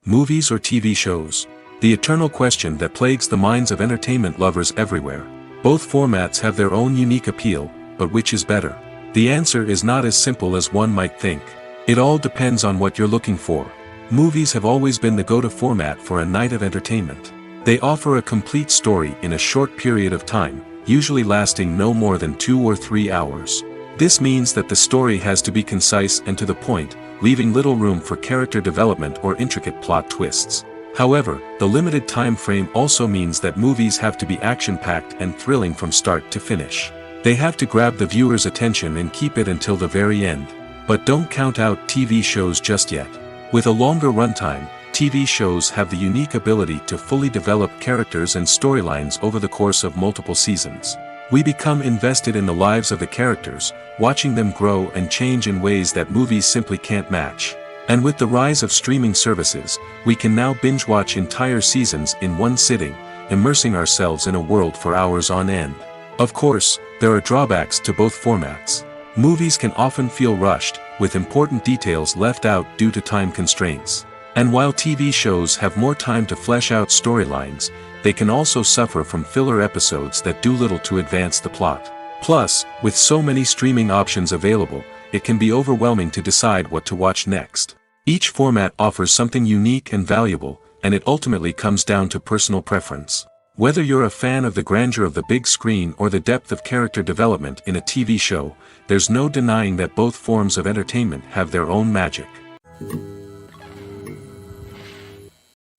Movies or TV shows? The eternal question that plagues the minds of entertainment lovers everywhere. Both formats have their own unique appeal, but which is better? The answer is not as simple as one might think. It all depends on what you're looking for. Movies have always been the go-to format for a night of entertainment. They offer a complete story in a short period of time, usually lasting no more than 2 or 3 hours. This means that the story has to be concise and to the point, leaving little room for character development or intricate plot twists. However, the limited time frame also means that movies have to be action-packed and thrilling from start to finish. They have to grab the viewer's attention and keep it until the very end. But don't count out TV shows just yet. With a longer runtime, TV shows have the unique ability to fully develop characters and storylines over the course of multiple seasons. We become invested in the lives of the characters, watching them grow and change in ways that movies simply can't match. And with the rise of streaming services, we can now binge-watch entire seasons in one sitting, immersing ourselves in a world for hours on end. Of course, there are drawbacks to both formats. Movies can often feel rushed, with important details left out due to time constraints. And while TV shows have more time to flesh out storylines, they can also suffer from filler episodes that do little to advance the plot. Plus, with so many streaming options available, it can be overwhelming to decide what to watch next. Each format offers something unique and valuable, and it ultimately comes down to personal preference. Whether you're a fan of the grandeur of the big screen or the depth of character development in a TV show, there's no denying that both forms of entertainment have their own magic.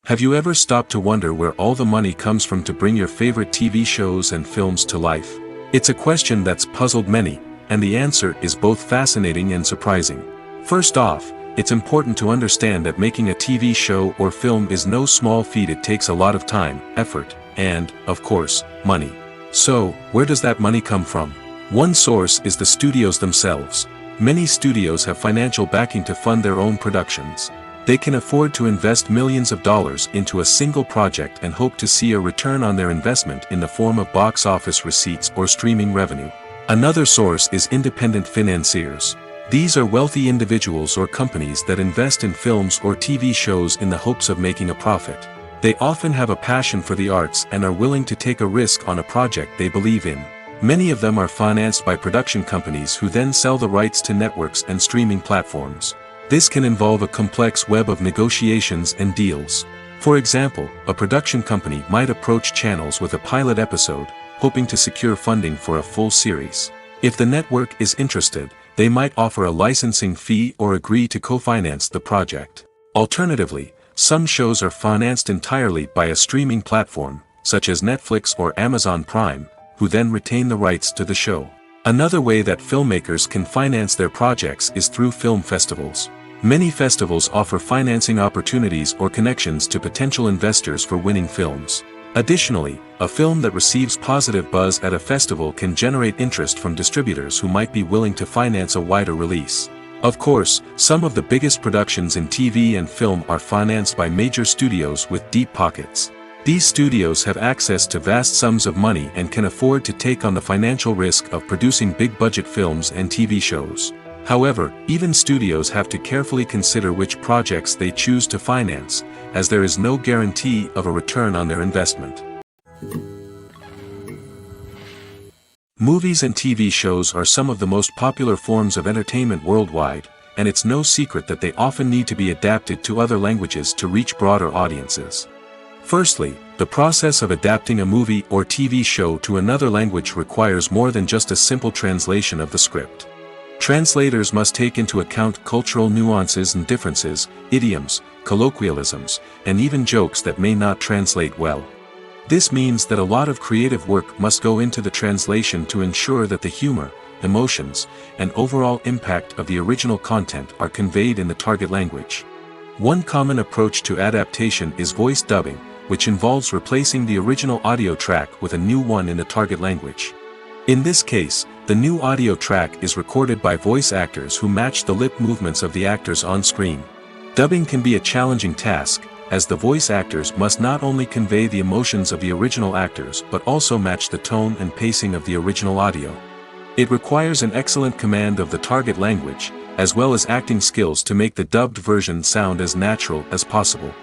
Have you ever stopped to wonder where all the money comes from to bring your favorite TV shows and films to life? It's a question that's puzzled many, and the answer is both fascinating and surprising. First off, it's important to understand that making a TV show or film is no small feat. It takes a lot of time, effort, and, of course, money. So, where does that money come from? One source is the studios themselves. Many studios have financial backing to fund their own productions. They can afford to invest millions of dollars into a single project and hope to see a return on their investment in the form of box office receipts or streaming revenue. Another source is independent financiers. These are wealthy individuals or companies that invest in films or TV shows in the hopes of making a profit. They often have a passion for the arts and are willing to take a risk on a project they believe in. Many of them are financed by production companies who then sell the rights to networks and streaming platforms. This can involve a complex web of negotiations and deals. For example, a production company might approach channels with a pilot episode, hoping to secure funding for a full series. If the network is interested, they might offer a licensing fee or agree to co-finance the project. Alternatively, some shows are financed entirely by a streaming platform, such as Netflix or Amazon Prime, who then retain the rights to the show. Another way that filmmakers can finance their projects is through film festivals. Many festivals offer financing opportunities or connections to potential investors for winning films. Additionally, a film that receives positive buzz at a festival can generate interest from distributors who might be willing to finance a wider release. Of course, some of the biggest productions in TV and film are financed by major studios with deep pockets. These studios have access to vast sums of money and can afford to take on the financial risk of producing big-budget films and TV shows. However, even studios have to carefully consider which projects they choose to finance, as there is no guarantee of a return on their investment. Movies and TV shows are some of the most popular forms of entertainment worldwide, and it's no secret that they often need to be adapted to other languages to reach broader audiences. Firstly, the process of adapting a movie or TV show to another language requires more than just a simple translation of the script. Translators must take into account cultural nuances and differences, idioms, colloquialisms, and even jokes that may not translate well. This means that a lot of creative work must go into the translation to ensure that the humor, emotions, and overall impact of the original content are conveyed in the target language. One common approach to adaptation is voice dubbing, which involves replacing the original audio track with a new one in the target language. In this case, the new audio track is recorded by voice actors who match the lip movements of the actors on screen. Dubbing can be a challenging task, as the voice actors must not only convey the emotions of the original actors but also match the tone and pacing of the original audio. It requires an excellent command of the target language, as well as acting skills to make the dubbed version sound as natural as possible.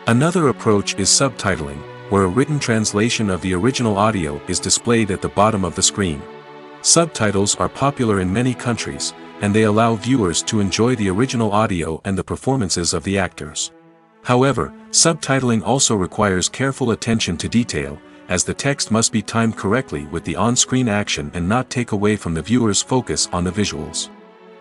Another approach is subtitling, where a written translation of the original audio is displayed at the bottom of the screen. Subtitles are popular in many countries, and they allow viewers to enjoy the original audio and the performances of the actors. However, subtitling also requires careful attention to detail, as the text must be timed correctly with the on-screen action and not take away from the viewer's focus on the visuals.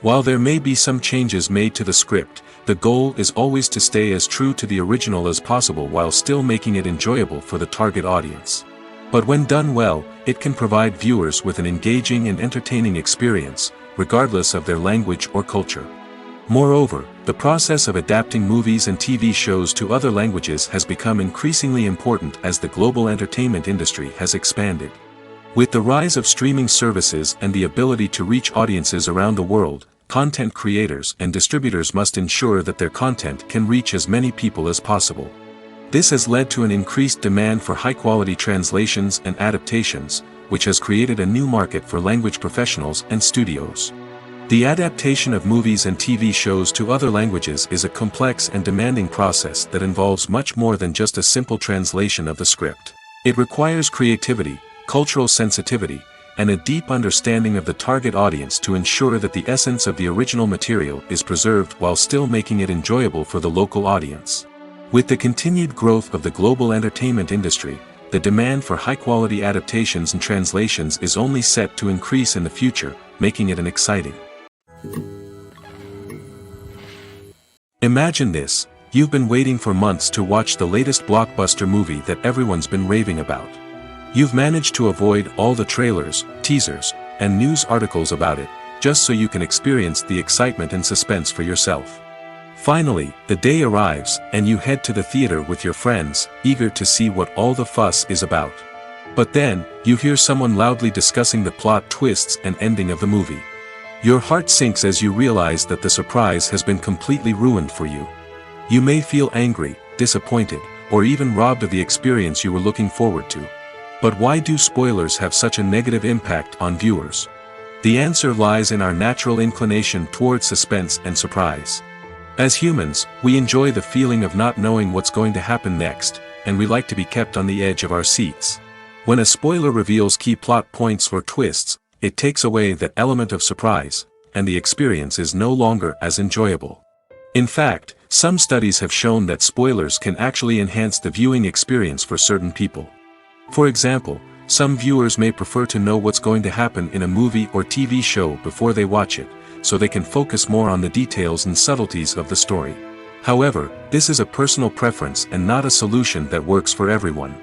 While there may be some changes made to the script, the goal is always to stay as true to the original as possible while still making it enjoyable for the target audience. But when done well, it can provide viewers with an engaging and entertaining experience, regardless of their language or culture. Moreover, the process of adapting movies and TV shows to other languages has become increasingly important as the global entertainment industry has expanded. With the rise of streaming services and the ability to reach audiences around the world, content creators and distributors must ensure that their content can reach as many people as possible. This has led to an increased demand for high-quality translations and adaptations, which has created a new market for language professionals and studios. The adaptation of movies and TV shows to other languages is a complex and demanding process that involves much more than just a simple translation of the script. It requires creativity, cultural sensitivity, and a deep understanding of the target audience to ensure that the essence of the original material is preserved while still making it enjoyable for the local audience. With the continued growth of the global entertainment industry, the demand for high-quality adaptations and translations is only set to increase in the future, making it an exciting. Imagine this: you've been waiting for months to watch the latest blockbuster movie that everyone's been raving about. You've managed to avoid all the trailers, teasers, and news articles about it, just so you can experience the excitement and suspense for yourself. Finally, the day arrives, and you head to the theater with your friends, eager to see what all the fuss is about. But then, you hear someone loudly discussing the plot twists and ending of the movie. Your heart sinks as you realize that the surprise has been completely ruined for you. You may feel angry, disappointed, or even robbed of the experience you were looking forward to. But why do spoilers have such a negative impact on viewers? The answer lies in our natural inclination toward suspense and surprise. As humans, we enjoy the feeling of not knowing what's going to happen next, and we like to be kept on the edge of our seats. When a spoiler reveals key plot points or twists, it takes away that element of surprise, and the experience is no longer as enjoyable. In fact, some studies have shown that spoilers can actually enhance the viewing experience for certain people. For example, some viewers may prefer to know what's going to happen in a movie or TV show before they watch it, so they can focus more on the details and subtleties of the story. However, this is a personal preference and not a solution that works for everyone.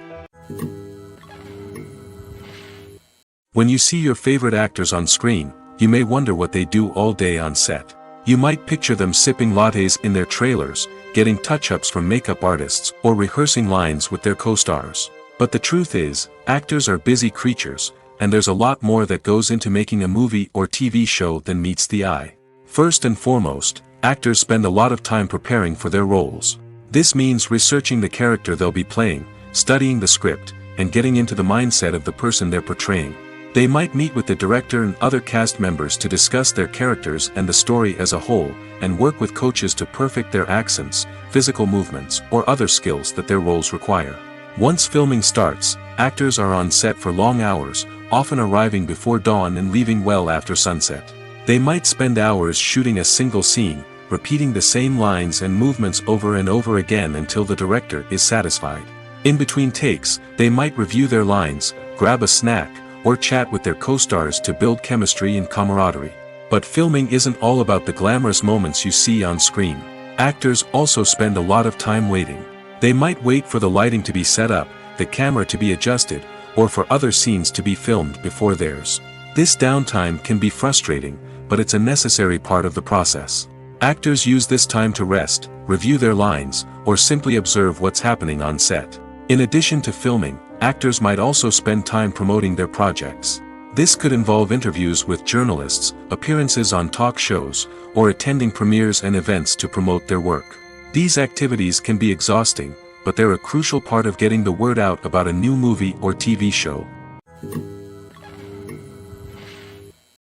When you see your favorite actors on screen, you may wonder what they do all day on set. You might picture them sipping lattes in their trailers, getting touch-ups from makeup artists, or rehearsing lines with their co-stars. But the truth is, actors are busy creatures, and there's a lot more that goes into making a movie or TV show than meets the eye. First and foremost, actors spend a lot of time preparing for their roles. This means researching the character they'll be playing, studying the script, and getting into the mindset of the person they're portraying. They might meet with the director and other cast members to discuss their characters and the story as a whole, and work with coaches to perfect their accents, physical movements, or other skills that their roles require. Once filming starts, actors are on set for long hours, often arriving before dawn and leaving well after sunset. They might spend hours shooting a single scene, repeating the same lines and movements over and over again until the director is satisfied. In between takes, they might review their lines, grab a snack, or chat with their co-stars to build chemistry and camaraderie. But filming isn't all about the glamorous moments you see on screen. Actors also spend a lot of time waiting. They might wait for the lighting to be set up, the camera to be adjusted, or for other scenes to be filmed before theirs. This downtime can be frustrating, but it's a necessary part of the process. Actors use this time to rest, review their lines, or simply observe what's happening on set. In addition to filming, actors might also spend time promoting their projects. This could involve interviews with journalists, appearances on talk shows, or attending premieres and events to promote their work. These activities can be exhausting, but they're a crucial part of getting the word out about a new movie or TV show.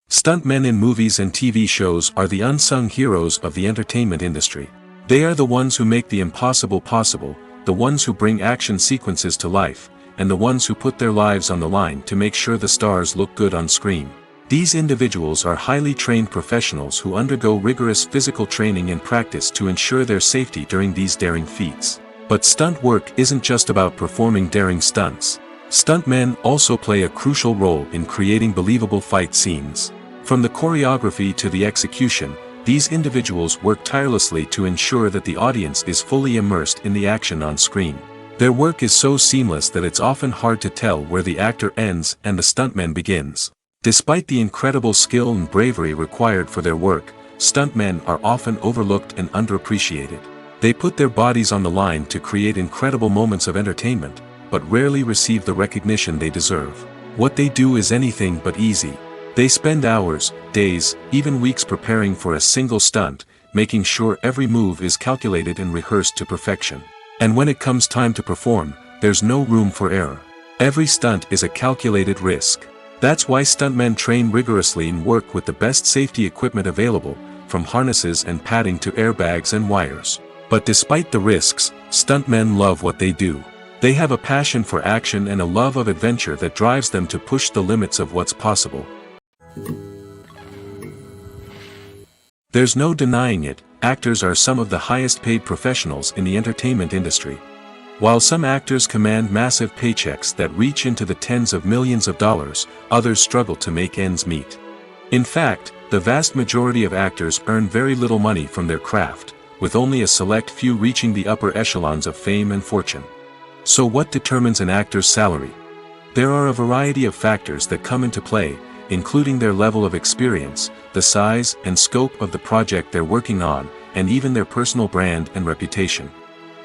Stuntmen in movies and TV shows are the unsung heroes of the entertainment industry. They are the ones who make the impossible possible, the ones who bring action sequences to life, and the ones who put their lives on the line to make sure the stars look good on screen. These individuals are highly trained professionals who undergo rigorous physical training and practice to ensure their safety during these daring feats. But stunt work isn't just about performing daring stunts. Stuntmen also play a crucial role in creating believable fight scenes. From the choreography to the execution, these individuals work tirelessly to ensure that the audience is fully immersed in the action on screen. Their work is so seamless that it's often hard to tell where the actor ends and the stuntman begins. Despite the incredible skill and bravery required for their work, stuntmen are often overlooked and underappreciated. They put their bodies on the line to create incredible moments of entertainment, but rarely receive the recognition they deserve. What they do is anything but easy. They spend hours, days, even weeks preparing for a single stunt, making sure every move is calculated and rehearsed to perfection. And when it comes time to perform, there's no room for error. Every stunt is a calculated risk. That's why stuntmen train rigorously and work with the best safety equipment available, from harnesses and padding to airbags and wires. But despite the risks, stuntmen love what they do. They have a passion for action and a love of adventure that drives them to push the limits of what's possible. There's no denying it, actors are some of the highest paid professionals in the entertainment industry. While some actors command massive paychecks that reach into the tens of millions of dollars, others struggle to make ends meet. In fact, the vast majority of actors earn very little money from their craft, with only a select few reaching the upper echelons of fame and fortune. So what determines an actor's salary? There are a variety of factors that come into play, including their level of experience, the size and scope of the project they're working on, and even their personal brand and reputation.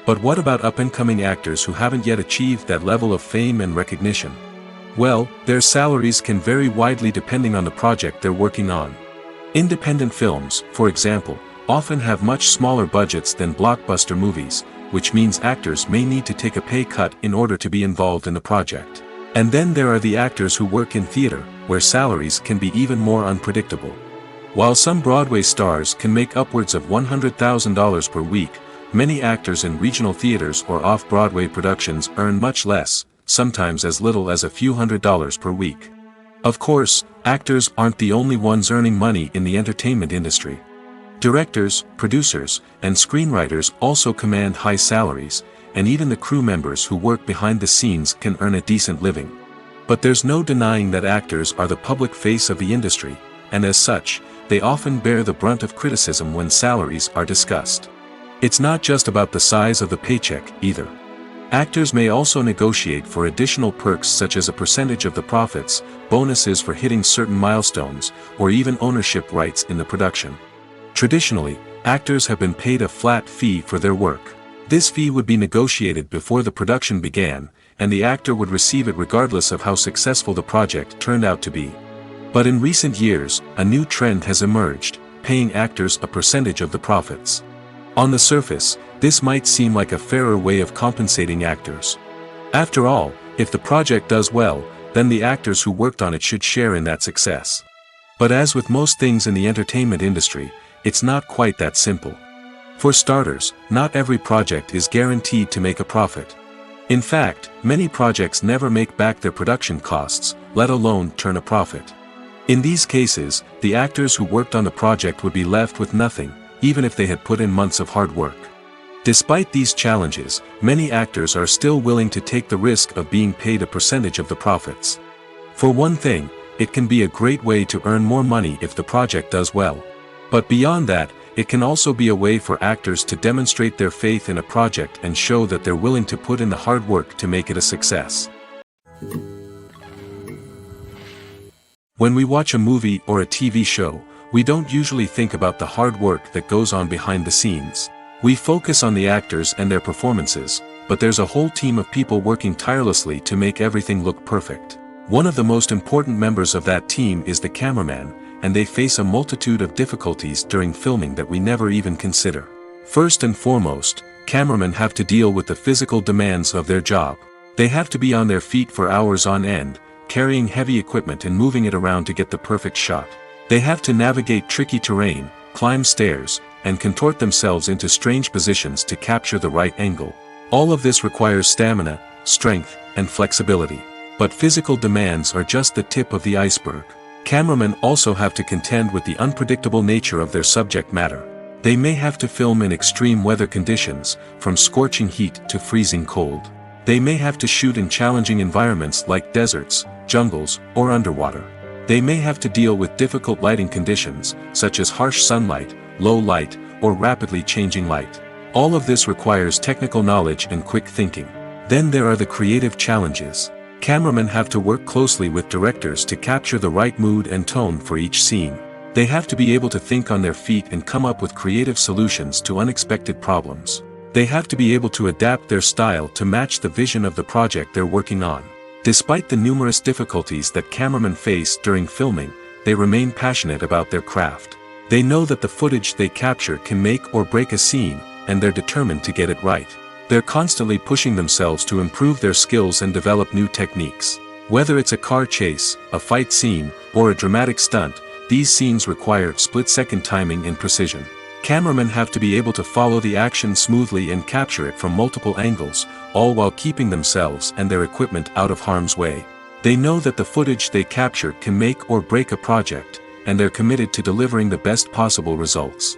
But what about up-and-coming actors who haven't yet achieved that level of fame and recognition? Well, their salaries can vary widely depending on the project they're working on. Independent films, for example, often have much smaller budgets than blockbuster movies, which means actors may need to take a pay cut in order to be involved in the project. And then there are the actors who work in theater, where salaries can be even more unpredictable. While some Broadway stars can make upwards of $100,000 per week, many actors in regional theaters or off-Broadway productions earn much less, sometimes as little as a few $100s per week. Of course, actors aren't the only ones earning money in the entertainment industry. Directors, producers, and screenwriters also command high salaries, and even the crew members who work behind the scenes can earn a decent living. But there's no denying that actors are the public face of the industry, and as such, they often bear the brunt of criticism when salaries are discussed. It's not just about the size of the paycheck, either. Actors may also negotiate for additional perks such as a percentage of the profits, bonuses for hitting certain milestones, or even ownership rights in the production. Traditionally, actors have been paid a flat fee for their work. This fee would be negotiated before the production began, and the actor would receive it regardless of how successful the project turned out to be. But in recent years, a new trend has emerged, paying actors a percentage of the profits. On the surface, this might seem like a fairer way of compensating actors. After all, if the project does well, then the actors who worked on it should share in that success. But as with most things in the entertainment industry, it's not quite that simple. For starters, not every project is guaranteed to make a profit. In fact, many projects never make back their production costs, let alone turn a profit. In these cases, the actors who worked on the project would be left with nothing, even if they had put in months of hard work. Despite these challenges, many actors are still willing to take the risk of being paid a percentage of the profits. For one thing, it can be a great way to earn more money if the project does well. But beyond that, it can also be a way for actors to demonstrate their faith in a project and show that they're willing to put in the hard work to make it a success. When we watch a movie or a TV show, we don't usually think about the hard work that goes on behind the scenes. We focus on the actors and their performances, but there's a whole team of people working tirelessly to make everything look perfect. One of the most important members of that team is the cameraman, and they face a multitude of difficulties during filming that we never even consider. First and foremost, cameramen have to deal with the physical demands of their job. They have to be on their feet for hours on end, carrying heavy equipment and moving it around to get the perfect shot. They have to navigate tricky terrain, climb stairs, and contort themselves into strange positions to capture the right angle. All of this requires stamina, strength, and flexibility. But physical demands are just the tip of the iceberg. Cameramen also have to contend with the unpredictable nature of their subject matter. They may have to film in extreme weather conditions, from scorching heat to freezing cold. They may have to shoot in challenging environments like deserts, jungles, or underwater. They may have to deal with difficult lighting conditions, such as harsh sunlight, low light, or rapidly changing light. All of this requires technical knowledge and quick thinking. Then there are the creative challenges. Cameramen have to work closely with directors to capture the right mood and tone for each scene. They have to be able to think on their feet and come up with creative solutions to unexpected problems. They have to be able to adapt their style to match the vision of the project they're working on. Despite the numerous difficulties that cameramen face during filming, they remain passionate about their craft. They know that the footage they capture can make or break a scene, and they're determined to get it right. They're constantly pushing themselves to improve their skills and develop new techniques. Whether it's a car chase, a fight scene, or a dramatic stunt, these scenes require split-second timing and precision. Cameramen have to be able to follow the action smoothly and capture it from multiple angles, all while keeping themselves and their equipment out of harm's way. They know that the footage they capture can make or break a project, and they're committed to delivering the best possible results.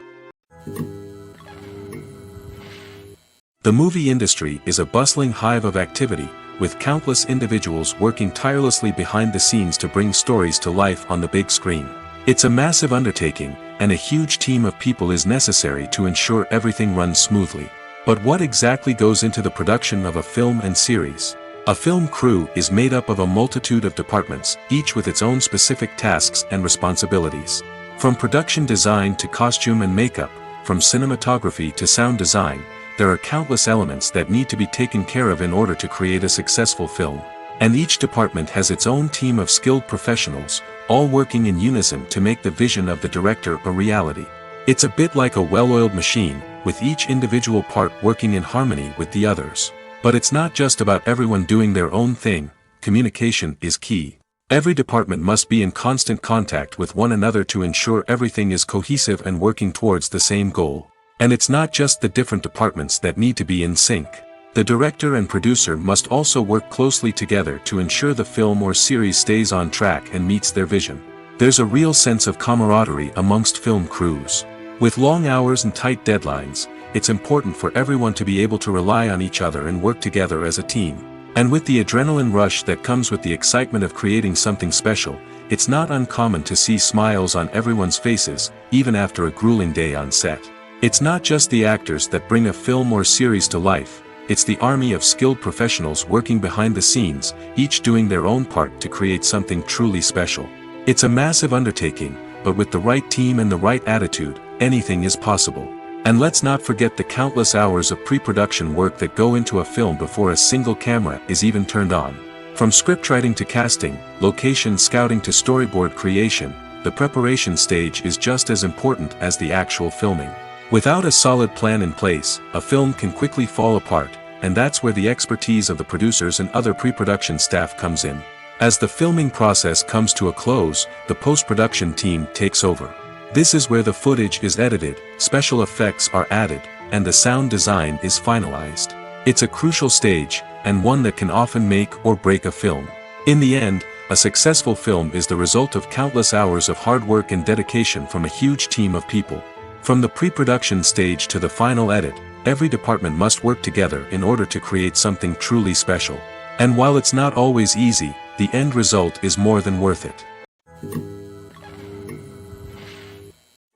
The movie industry is a bustling hive of activity, with countless individuals working tirelessly behind the scenes to bring stories to life on the big screen. It's a massive undertaking, and a huge team of people is necessary to ensure everything runs smoothly. But what exactly goes into the production of a film and series? A film crew is made up of a multitude of departments, each with its own specific tasks and responsibilities. From production design to costume and makeup, from cinematography to sound design, there are countless elements that need to be taken care of in order to create a successful film. And each department has its own team of skilled professionals, all working in unison to make the vision of the director a reality. It's a bit like a well-oiled machine, with each individual part working in harmony with the others. But it's not just about everyone doing their own thing. Communication is key. Every department must be in constant contact with one another to ensure everything is cohesive and working towards the same goal. And it's not just the different departments that need to be in sync. The director and producer must also work closely together to ensure the film or series stays on track and meets their vision. There's a real sense of camaraderie amongst film crews. With long hours and tight deadlines, it's important for everyone to be able to rely on each other and work together as a team. And with the adrenaline rush that comes with the excitement of creating something special, it's not uncommon to see smiles on everyone's faces, even after a grueling day on set. It's not just the actors that bring a film or series to life. It's the army of skilled professionals working behind the scenes, each doing their own part to create something truly special. It's a massive undertaking, but with the right team and the right attitude, anything is possible. And let's not forget the countless hours of pre-production work that go into a film before a single camera is even turned on. From scriptwriting to casting, location scouting to storyboard creation, the preparation stage is just as important as the actual filming. Without a solid plan in place, a film can quickly fall apart, and that's where the expertise of the producers and other pre-production staff comes in. As the filming process comes to a close, the post-production team takes over. This is where the footage is edited, special effects are added, and the sound design is finalized. It's a crucial stage, and one that can often make or break a film. In the end, a successful film is the result of countless hours of hard work and dedication from a huge team of people. From the pre-production stage to the final edit, every department must work together in order to create something truly special. And while it's not always easy, the end result is more than worth it.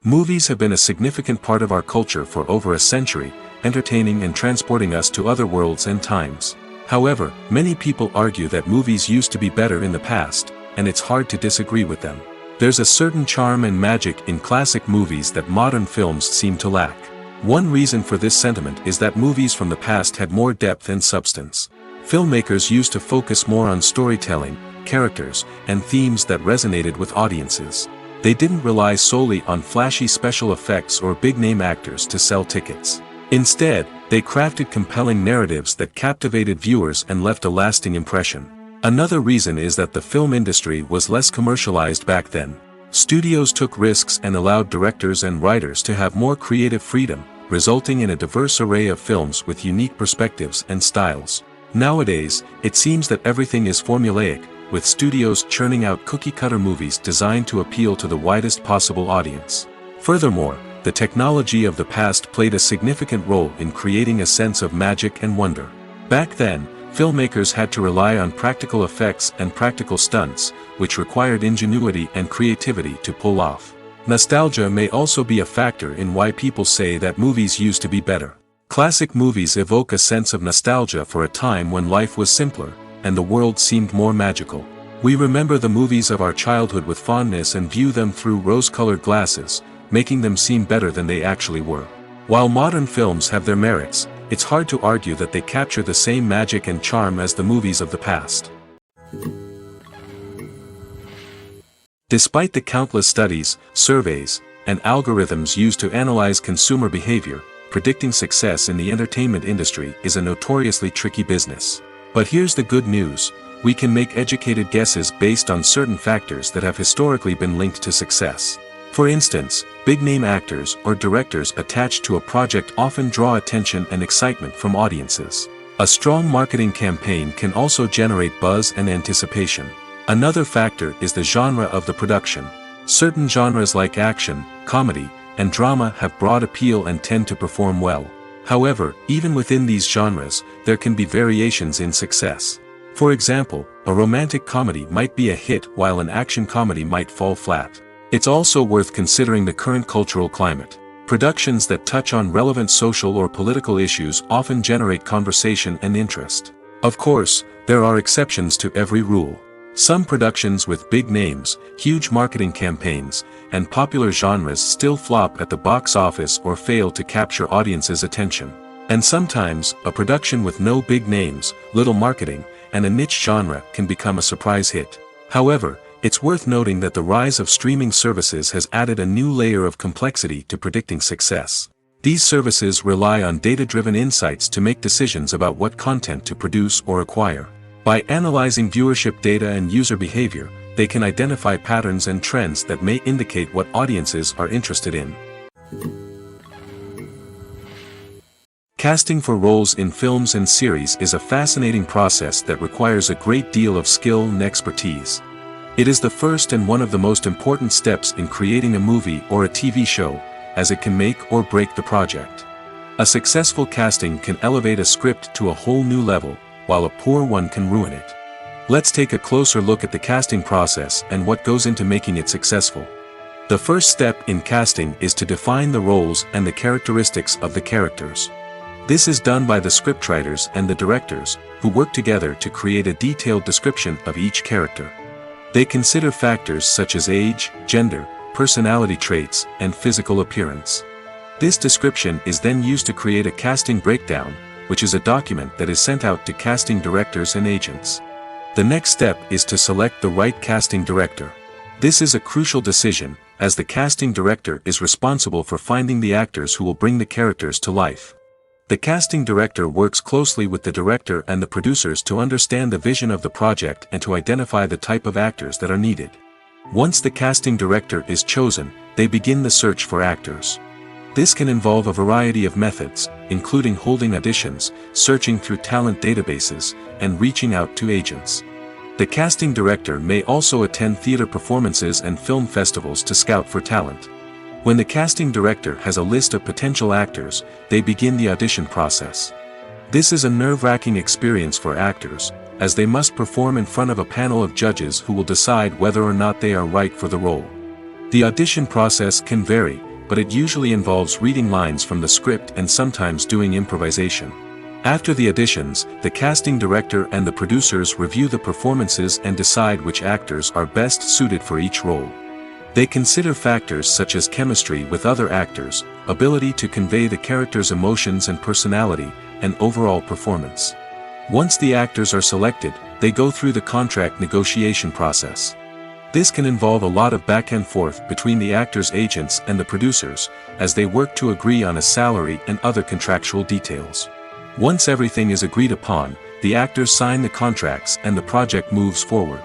Movies have been a significant part of our culture for over a century, entertaining and transporting us to other worlds and times. However, many people argue that movies used to be better in the past, and it's hard to disagree with them. There's a certain charm and magic in classic movies that modern films seem to lack. One reason for this sentiment is that movies from the past had more depth and substance. Filmmakers used to focus more on storytelling, characters, and themes that resonated with audiences. They didn't rely solely on flashy special effects or big-name actors to sell tickets. Instead, they crafted compelling narratives that captivated viewers and left a lasting impression. Another reason is that the film industry was less commercialized back then. Studios took risks and allowed directors and writers to have more creative freedom, resulting in a diverse array of films with unique perspectives and styles. Nowadays, it seems that everything is formulaic, with studios churning out cookie-cutter movies designed to appeal to the widest possible audience. Furthermore, the technology of the past played a significant role in creating a sense of magic and wonder. Back then, filmmakers had to rely on practical effects and practical stunts, which required ingenuity and creativity to pull off. Nostalgia may also be a factor in why people say that movies used to be better. Classic movies evoke a sense of nostalgia for a time when life was simpler, and the world seemed more magical. We remember the movies of our childhood with fondness and view them through rose-colored glasses, making them seem better than they actually were. While modern films have their merits, it's hard to argue that they capture the same magic and charm as the movies of the past. Despite the countless studies, surveys, and algorithms used to analyze consumer behavior, predicting success in the entertainment industry is a notoriously tricky business. But here's the good news: we can make educated guesses based on certain factors that have historically been linked to success. For instance, big-name actors or directors attached to a project often draw attention and excitement from audiences. A strong marketing campaign can also generate buzz and anticipation. Another factor is the genre of the production. Certain genres like action, comedy, and drama have broad appeal and tend to perform well. However, even within these genres, there can be variations in success. For example, a romantic comedy might be a hit while an action comedy might fall flat. It's also worth considering the current cultural climate. Productions that touch on relevant social or political issues often generate conversation and interest. Of course, there are exceptions to every rule. Some productions with big names, huge marketing campaigns, and popular genres still flop at the box office or fail to capture audiences' attention. And sometimes, a production with no big names, little marketing, and a niche genre can become a surprise hit. However, it's worth noting that the rise of streaming services has added a new layer of complexity to predicting success. These services rely on data-driven insights to make decisions about what content to produce or acquire. By analyzing viewership data and user behavior, they can identify patterns and trends that may indicate what audiences are interested in. Casting for roles in films and series is a fascinating process that requires a great deal of skill and expertise. It is the first and one of the most important steps in creating a movie or a TV show, as it can make or break the project. A successful casting can elevate a script to a whole new level, while a poor one can ruin it. Let's take a closer look at the casting process and what goes into making it successful. The first step in casting is to define the roles and the characteristics of the characters. This is done by the scriptwriters and the directors, who work together to create a detailed description of each character. They consider factors such as age, gender, personality traits, and physical appearance. This description is then used to create a casting breakdown, which is a document that is sent out to casting directors and agents. The next step is to select the right casting director. This is a crucial decision, as the casting director is responsible for finding the actors who will bring the characters to life. The casting director works closely with the director and the producers to understand the vision of the project and to identify the type of actors that are needed. Once the casting director is chosen, they begin the search for actors. This can involve a variety of methods, including holding auditions, searching through talent databases, and reaching out to agents. The casting director may also attend theater performances and film festivals to scout for talent. When the casting director has a list of potential actors, they begin the audition process. This is a nerve-wracking experience for actors, as they must perform in front of a panel of judges who will decide whether or not they are right for the role. The audition process can vary, but it usually involves reading lines from the script and sometimes doing improvisation. After the auditions, the casting director and the producers review the performances and decide which actors are best suited for each role. They consider factors such as chemistry with other actors, ability to convey the character's emotions and personality, and overall performance. Once the actors are selected, they go through the contract negotiation process. This can involve a lot of back and forth between the actors' agents and the producers, as they work to agree on a salary and other contractual details. Once everything is agreed upon, the actors sign the contracts and the project moves forward.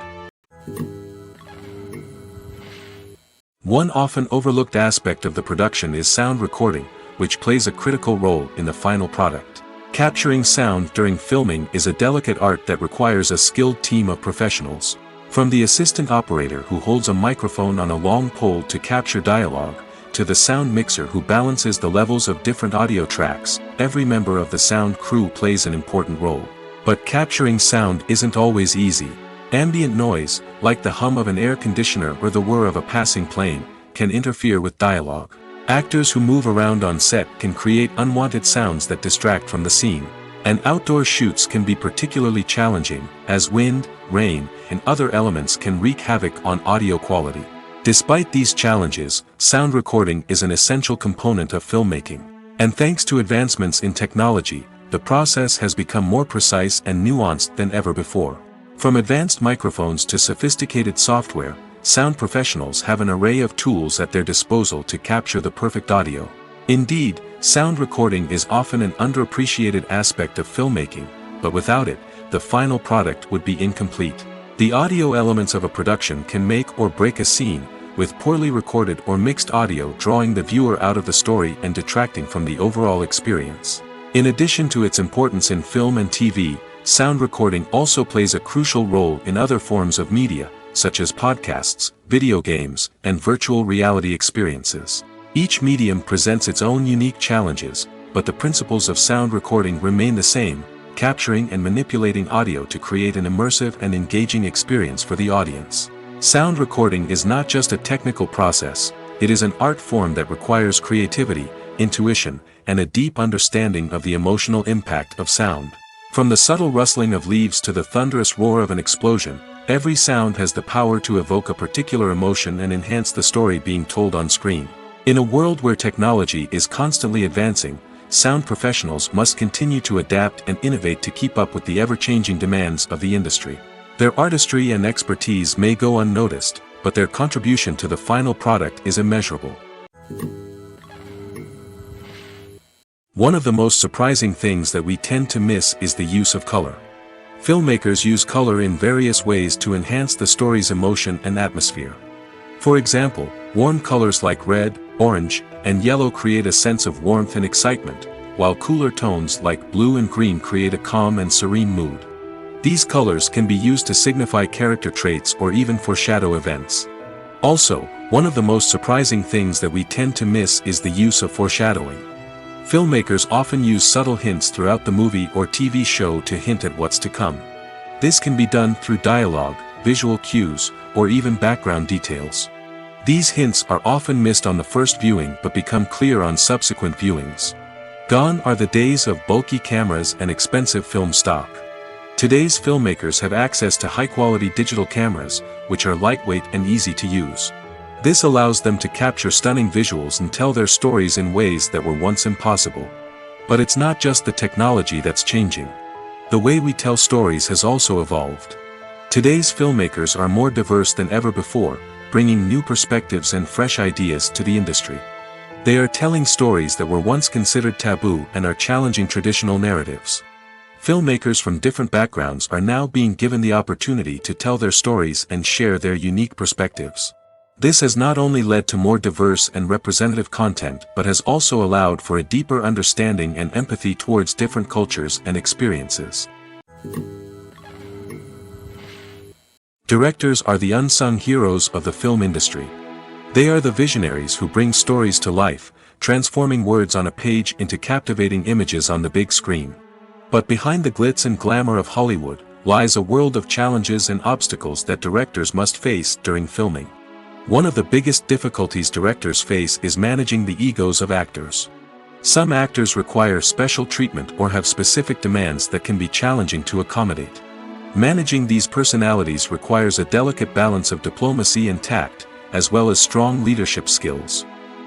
One often overlooked aspect of the production is sound recording, which plays a critical role in the final product. Capturing sound during filming is a delicate art that requires a skilled team of professionals. From the assistant operator who holds a microphone on a long pole to capture dialogue, to the sound mixer who balances the levels of different audio tracks, every member of the sound crew plays an important role. But capturing sound isn't always easy. Ambient noise, like the hum of an air conditioner or the whir of a passing plane, can interfere with dialogue. Actors who move around on set can create unwanted sounds that distract from the scene. And outdoor shoots can be particularly challenging, as wind, rain, and other elements can wreak havoc on audio quality. Despite these challenges, sound recording is an essential component of filmmaking. And thanks to advancements in technology, the process has become more precise and nuanced than ever before. From advanced microphones to sophisticated software, sound professionals have an array of tools at their disposal to capture the perfect audio. Indeed, sound recording is often an underappreciated aspect of filmmaking, but without it, the final product would be incomplete. The audio elements of a production can make or break a scene, with poorly recorded or mixed audio drawing the viewer out of the story and detracting from the overall experience. In addition to its importance in film and TV, sound recording also plays a crucial role in other forms of media, such as podcasts, video games, and virtual reality experiences. Each medium presents its own unique challenges, but the principles of sound recording remain the same, capturing and manipulating audio to create an immersive and engaging experience for the audience. Sound recording is not just a technical process, it is an art form that requires creativity, intuition, and a deep understanding of the emotional impact of sound. From the subtle rustling of leaves to the thunderous roar of an explosion, every sound has the power to evoke a particular emotion and enhance the story being told on screen. In a world where technology is constantly advancing, sound professionals must continue to adapt and innovate to keep up with the ever-changing demands of the industry. Their artistry and expertise may go unnoticed, but their contribution to the final product is immeasurable. One of the most surprising things that we tend to miss is the use of color. Filmmakers use color in various ways to enhance the story's emotion and atmosphere. For example, warm colors like red, orange, and yellow create a sense of warmth and excitement, while cooler tones like blue and green create a calm and serene mood. These colors can be used to signify character traits or even foreshadow events. Also, one of the most surprising things that we tend to miss is the use of foreshadowing. Filmmakers often use subtle hints throughout the movie or TV show to hint at what's to come. This can be done through dialogue, visual cues, or even background details. These hints are often missed on the first viewing but become clear on subsequent viewings. Gone are the days of bulky cameras and expensive film stock. Today's filmmakers have access to high-quality digital cameras, which are lightweight and easy to use. This allows them to capture stunning visuals and tell their stories in ways that were once impossible. But it's not just the technology that's changing. The way we tell stories has also evolved. Today's filmmakers are more diverse than ever before, bringing new perspectives and fresh ideas to the industry. They are telling stories that were once considered taboo and are challenging traditional narratives. Filmmakers from different backgrounds are now being given the opportunity to tell their stories and share their unique perspectives. This has not only led to more diverse and representative content but has also allowed for a deeper understanding and empathy towards different cultures and experiences. Directors are the unsung heroes of the film industry. They are the visionaries who bring stories to life, transforming words on a page into captivating images on the big screen. But behind the glitz and glamour of Hollywood lies a world of challenges and obstacles that directors must face during filming. One of the biggest difficulties directors face is managing the egos of actors. Some actors require special treatment or have specific demands that can be challenging to accommodate. Managing these personalities requires a delicate balance of diplomacy and tact, as well as strong leadership skills.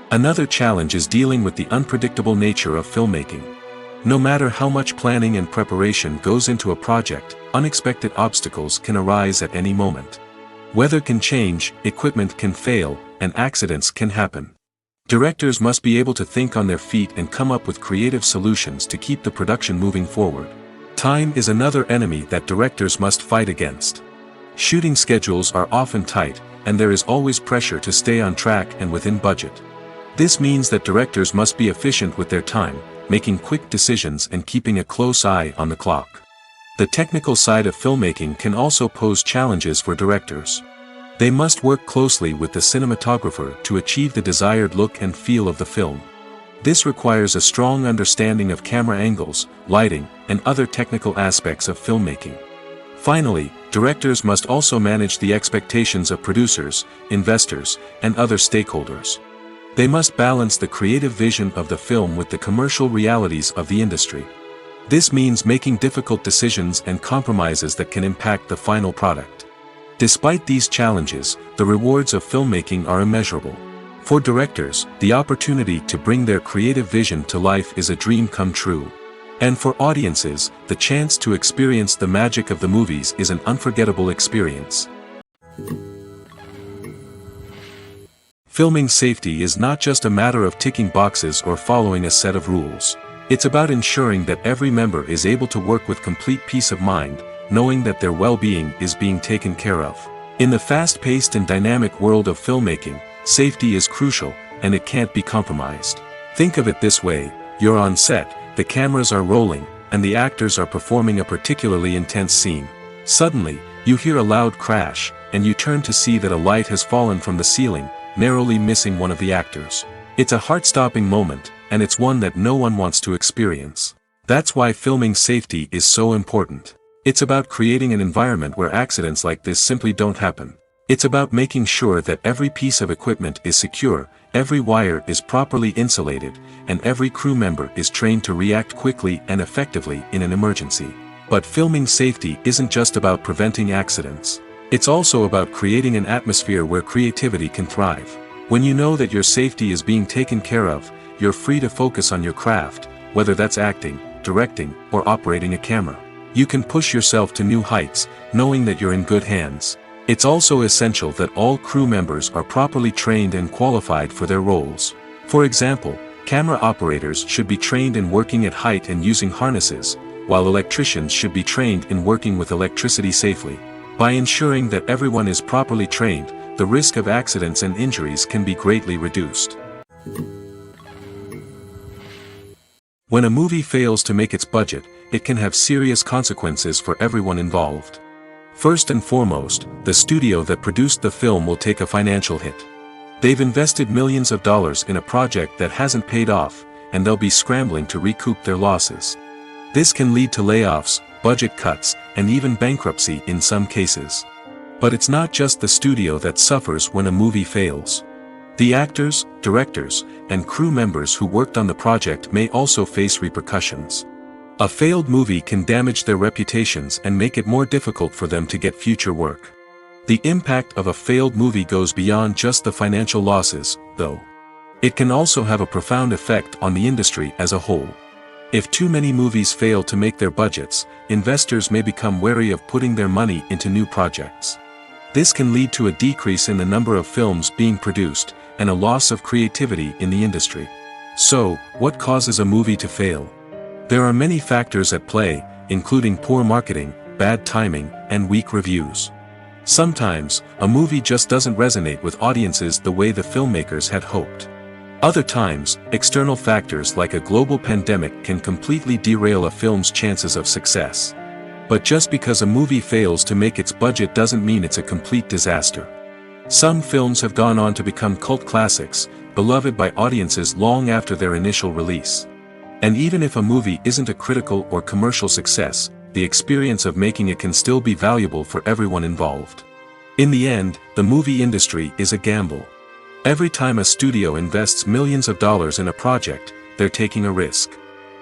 Another challenge is dealing with the unpredictable nature of filmmaking. No matter how much planning and preparation goes into a project, unexpected obstacles can arise at any moment. Weather can change, equipment can fail, and accidents can happen. Directors must be able to think on their feet and come up with creative solutions to keep the production moving forward. Time is another enemy that directors must fight against. Shooting schedules are often tight, and there is always pressure to stay on track and within budget. This means that directors must be efficient with their time, making quick decisions and keeping a close eye on the clock. The technical side of filmmaking can also pose challenges for directors. They must work closely with the cinematographer to achieve the desired look and feel of the film. This requires a strong understanding of camera angles, lighting, and other technical aspects of filmmaking. Finally, directors must also manage the expectations of producers, investors, and other stakeholders. They must balance the creative vision of the film with the commercial realities of the industry. This means making difficult decisions and compromises that can impact the final product. Despite these challenges, the rewards of filmmaking are immeasurable. For directors, the opportunity to bring their creative vision to life is a dream come true. And for audiences, the chance to experience the magic of the movies is an unforgettable experience. Filming safety is not just a matter of ticking boxes or following a set of rules. It's about ensuring that every member is able to work with complete peace of mind, knowing that their well-being is being taken care of. In the fast-paced and dynamic world of filmmaking, safety is crucial, and it can't be compromised. Think of it this way: you're on set, the cameras are rolling, and the actors are performing a particularly intense scene. Suddenly, you hear a loud crash, and you turn to see that a light has fallen from the ceiling, narrowly missing one of the actors. It's a heart-stopping moment, and it's one that no one wants to experience. That's why filming safety is so important. It's about creating an environment where accidents like this simply don't happen. It's about making sure that every piece of equipment is secure, every wire is properly insulated, and every crew member is trained to react quickly and effectively in an emergency. But filming safety isn't just about preventing accidents. It's also about creating an atmosphere where creativity can thrive. When you know that your safety is being taken care of, you're free to focus on your craft, whether that's acting, directing, or operating a camera. You can push yourself to new heights, knowing that you're in good hands. It's also essential that all crew members are properly trained and qualified for their roles. For example, camera operators should be trained in working at height and using harnesses, while electricians should be trained in working with electricity safely. By ensuring that everyone is properly trained, the risk of accidents and injuries can be greatly reduced. When a movie fails to make its budget, it can have serious consequences for everyone involved. First and foremost, the studio that produced the film will take a financial hit. They've invested millions of dollars in a project that hasn't paid off, and they'll be scrambling to recoup their losses. This can lead to layoffs, budget cuts, and even bankruptcy in some cases. But it's not just the studio that suffers when a movie fails. The actors, directors, and crew members who worked on the project may also face repercussions. A failed movie can damage their reputations and make it more difficult for them to get future work. The impact of a failed movie goes beyond just the financial losses, though. It can also have a profound effect on the industry as a whole. If too many movies fail to make their budgets, investors may become wary of putting their money into new projects. This can lead to a decrease in the number of films being produced, and a loss of creativity in the industry. So, what causes a movie to fail? There are many factors at play, including poor marketing, bad timing, and weak reviews. Sometimes, a movie just doesn't resonate with audiences the way the filmmakers had hoped. Other times, external factors like a global pandemic can completely derail a film's chances of success. But just because a movie fails to make its budget doesn't mean it's a complete disaster. Some films have gone on to become cult classics, beloved by audiences long after their initial release. And even if a movie isn't a critical or commercial success, the experience of making it can still be valuable for everyone involved. In the end, the movie industry is a gamble. Every time a studio invests millions of dollars in a project, they're taking a risk.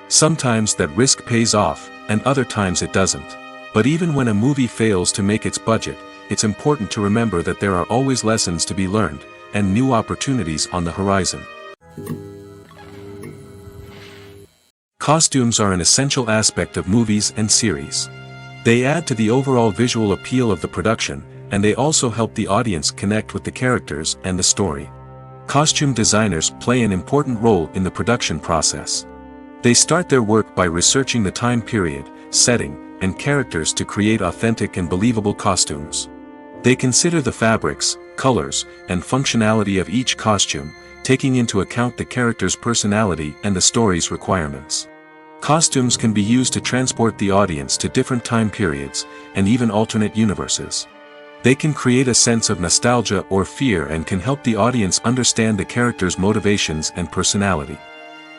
Sometimes that risk pays off, and other times it doesn't. But even when a movie fails to make its budget, it's important to remember that there are always lessons to be learned, and new opportunities on the horizon. Costumes are an essential aspect of movies and series. They add to the overall visual appeal of the production, and they also help the audience connect with the characters and the story. Costume designers play an important role in the production process. They start their work by researching the time period, setting, and characters to create authentic and believable costumes. They consider the fabrics, colors, and functionality of each costume, taking into account the character's personality and the story's requirements. Costumes can be used to transport the audience to different time periods, and even alternate universes. They can create a sense of nostalgia or fear and can help the audience understand the character's motivations and personality.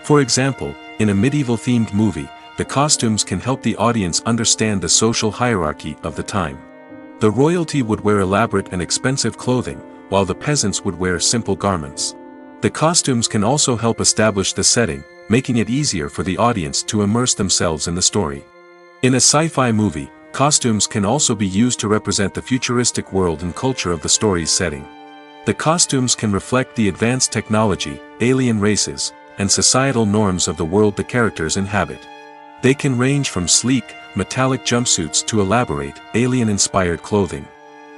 For example, in a medieval-themed movie, the costumes can help the audience understand the social hierarchy of the time. The royalty would wear elaborate and expensive clothing, while the peasants would wear simple garments. The costumes can also help establish the setting, making it easier for the audience to immerse themselves in the story. In a sci-fi movie, costumes can also be used to represent the futuristic world and culture of the story's setting. The costumes can reflect the advanced technology, alien races, and societal norms of the world the characters inhabit. They can range from sleek, metallic jumpsuits to elaborate, alien-inspired clothing.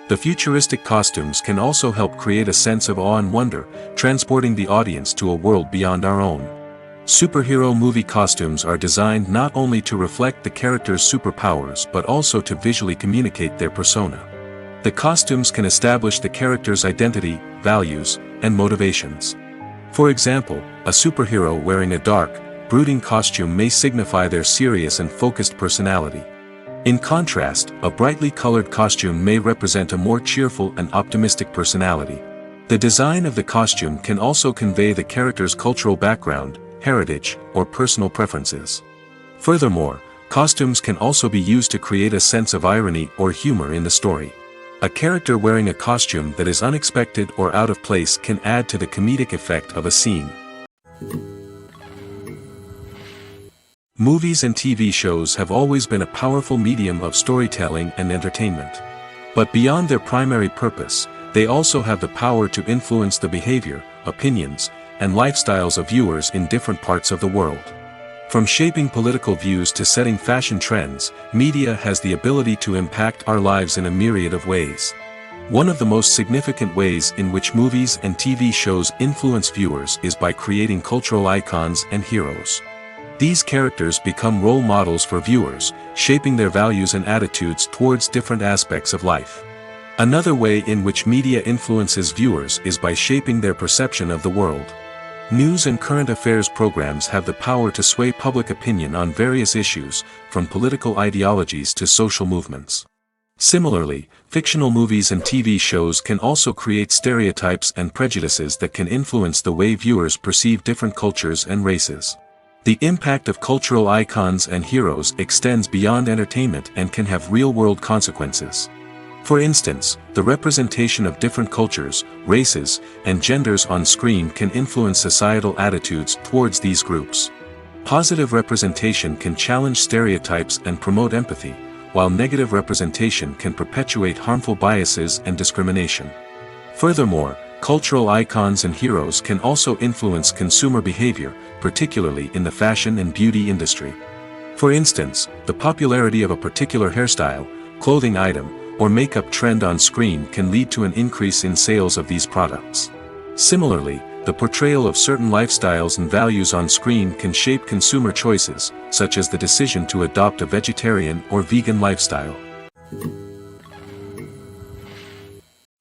The futuristic costumes can also help create a sense of awe and wonder, transporting the audience to a world beyond our own. Superhero movie costumes are designed not only to reflect the character's superpowers but also to visually communicate their persona. The costumes can establish the character's identity, values, and motivations. For example, a superhero wearing a dark, brooding costume may signify their serious and focused personality. In contrast, a brightly colored costume may represent a more cheerful and optimistic personality. The design of the costume can also convey the character's cultural background, heritage, or personal preferences. Furthermore, costumes can also be used to create a sense of irony or humor in the story. A character wearing a costume that is unexpected or out of place can add to the comedic effect of a scene. Movies and TV shows have always been a powerful medium of storytelling and entertainment. But beyond their primary purpose, they also have the power to influence the behavior, opinions, and lifestyles of viewers in different parts of the world. From shaping political views to setting fashion trends, media has the ability to impact our lives in a myriad of ways. One of the most significant ways in which movies and TV shows influence viewers is by creating cultural icons and heroes. These characters become role models for viewers, shaping their values and attitudes towards different aspects of life. Another way in which media influences viewers is by shaping their perception of the world. News and current affairs programs have the power to sway public opinion on various issues, from political ideologies to social movements. Similarly, fictional movies and TV shows can also create stereotypes and prejudices that can influence the way viewers perceive different cultures and races. The impact of cultural icons and heroes extends beyond entertainment and can have real-world consequences. For instance, the representation of different cultures, races, and genders on screen can influence societal attitudes towards these groups. Positive representation can challenge stereotypes and promote empathy, while negative representation can perpetuate harmful biases and discrimination. Furthermore, cultural icons and heroes can also influence consumer behavior, particularly in the fashion and beauty industry. For instance, the popularity of a particular hairstyle, clothing item, or makeup trend on screen can lead to an increase in sales of these products. Similarly, the portrayal of certain lifestyles and values on screen can shape consumer choices, such as the decision to adopt a vegetarian or vegan lifestyle.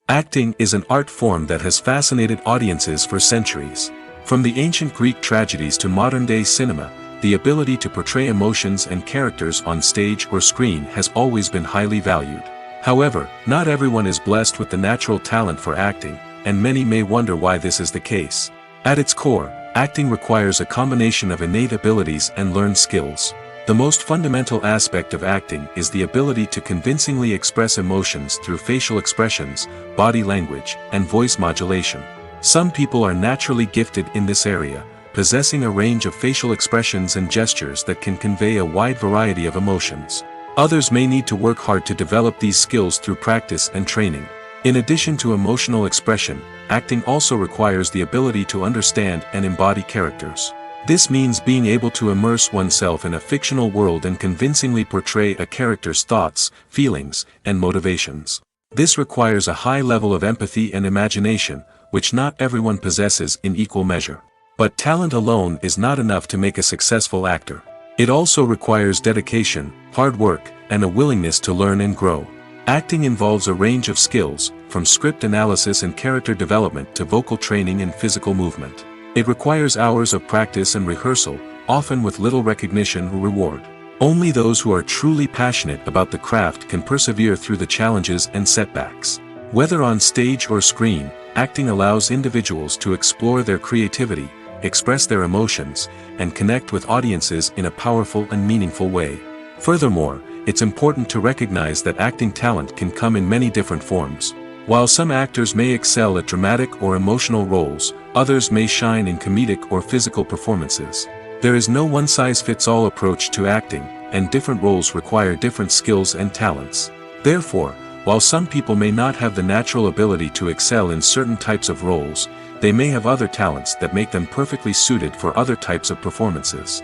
Acting is an art form that has fascinated audiences for centuries. From the ancient Greek tragedies to modern-day cinema, the ability to portray emotions and characters on stage or screen has always been highly valued. However, not everyone is blessed with the natural talent for acting, and many may wonder why this is the case. At its core, acting requires a combination of innate abilities and learned skills. The most fundamental aspect of acting is the ability to convincingly express emotions through facial expressions, body language, and voice modulation. Some people are naturally gifted in this area, possessing a range of facial expressions and gestures that can convey a wide variety of emotions. Others may need to work hard to develop these skills through practice and training. In addition to emotional expression, acting also requires the ability to understand and embody characters. This means being able to immerse oneself in a fictional world and convincingly portray a character's thoughts, feelings, and motivations. This requires a high level of empathy and imagination, which not everyone possesses in equal measure. But talent alone is not enough to make a successful actor. It also requires dedication, hard work, and a willingness to learn and grow. Acting involves a range of skills, from script analysis and character development to vocal training and physical movement. It requires hours of practice and rehearsal, often with little recognition or reward. Only those who are truly passionate about the craft can persevere through the challenges and setbacks. Whether on stage or screen, acting allows individuals to explore their creativity, express their emotions, and connect with audiences in a powerful and meaningful way. Furthermore, it's important to recognize that acting talent can come in many different forms. While some actors may excel at dramatic or emotional roles, others may shine in comedic or physical performances. There is no one-size-fits-all approach to acting, and different roles require different skills and talents. Therefore, while some people may not have the natural ability to excel in certain types of roles, they may have other talents that make them perfectly suited for other types of performances.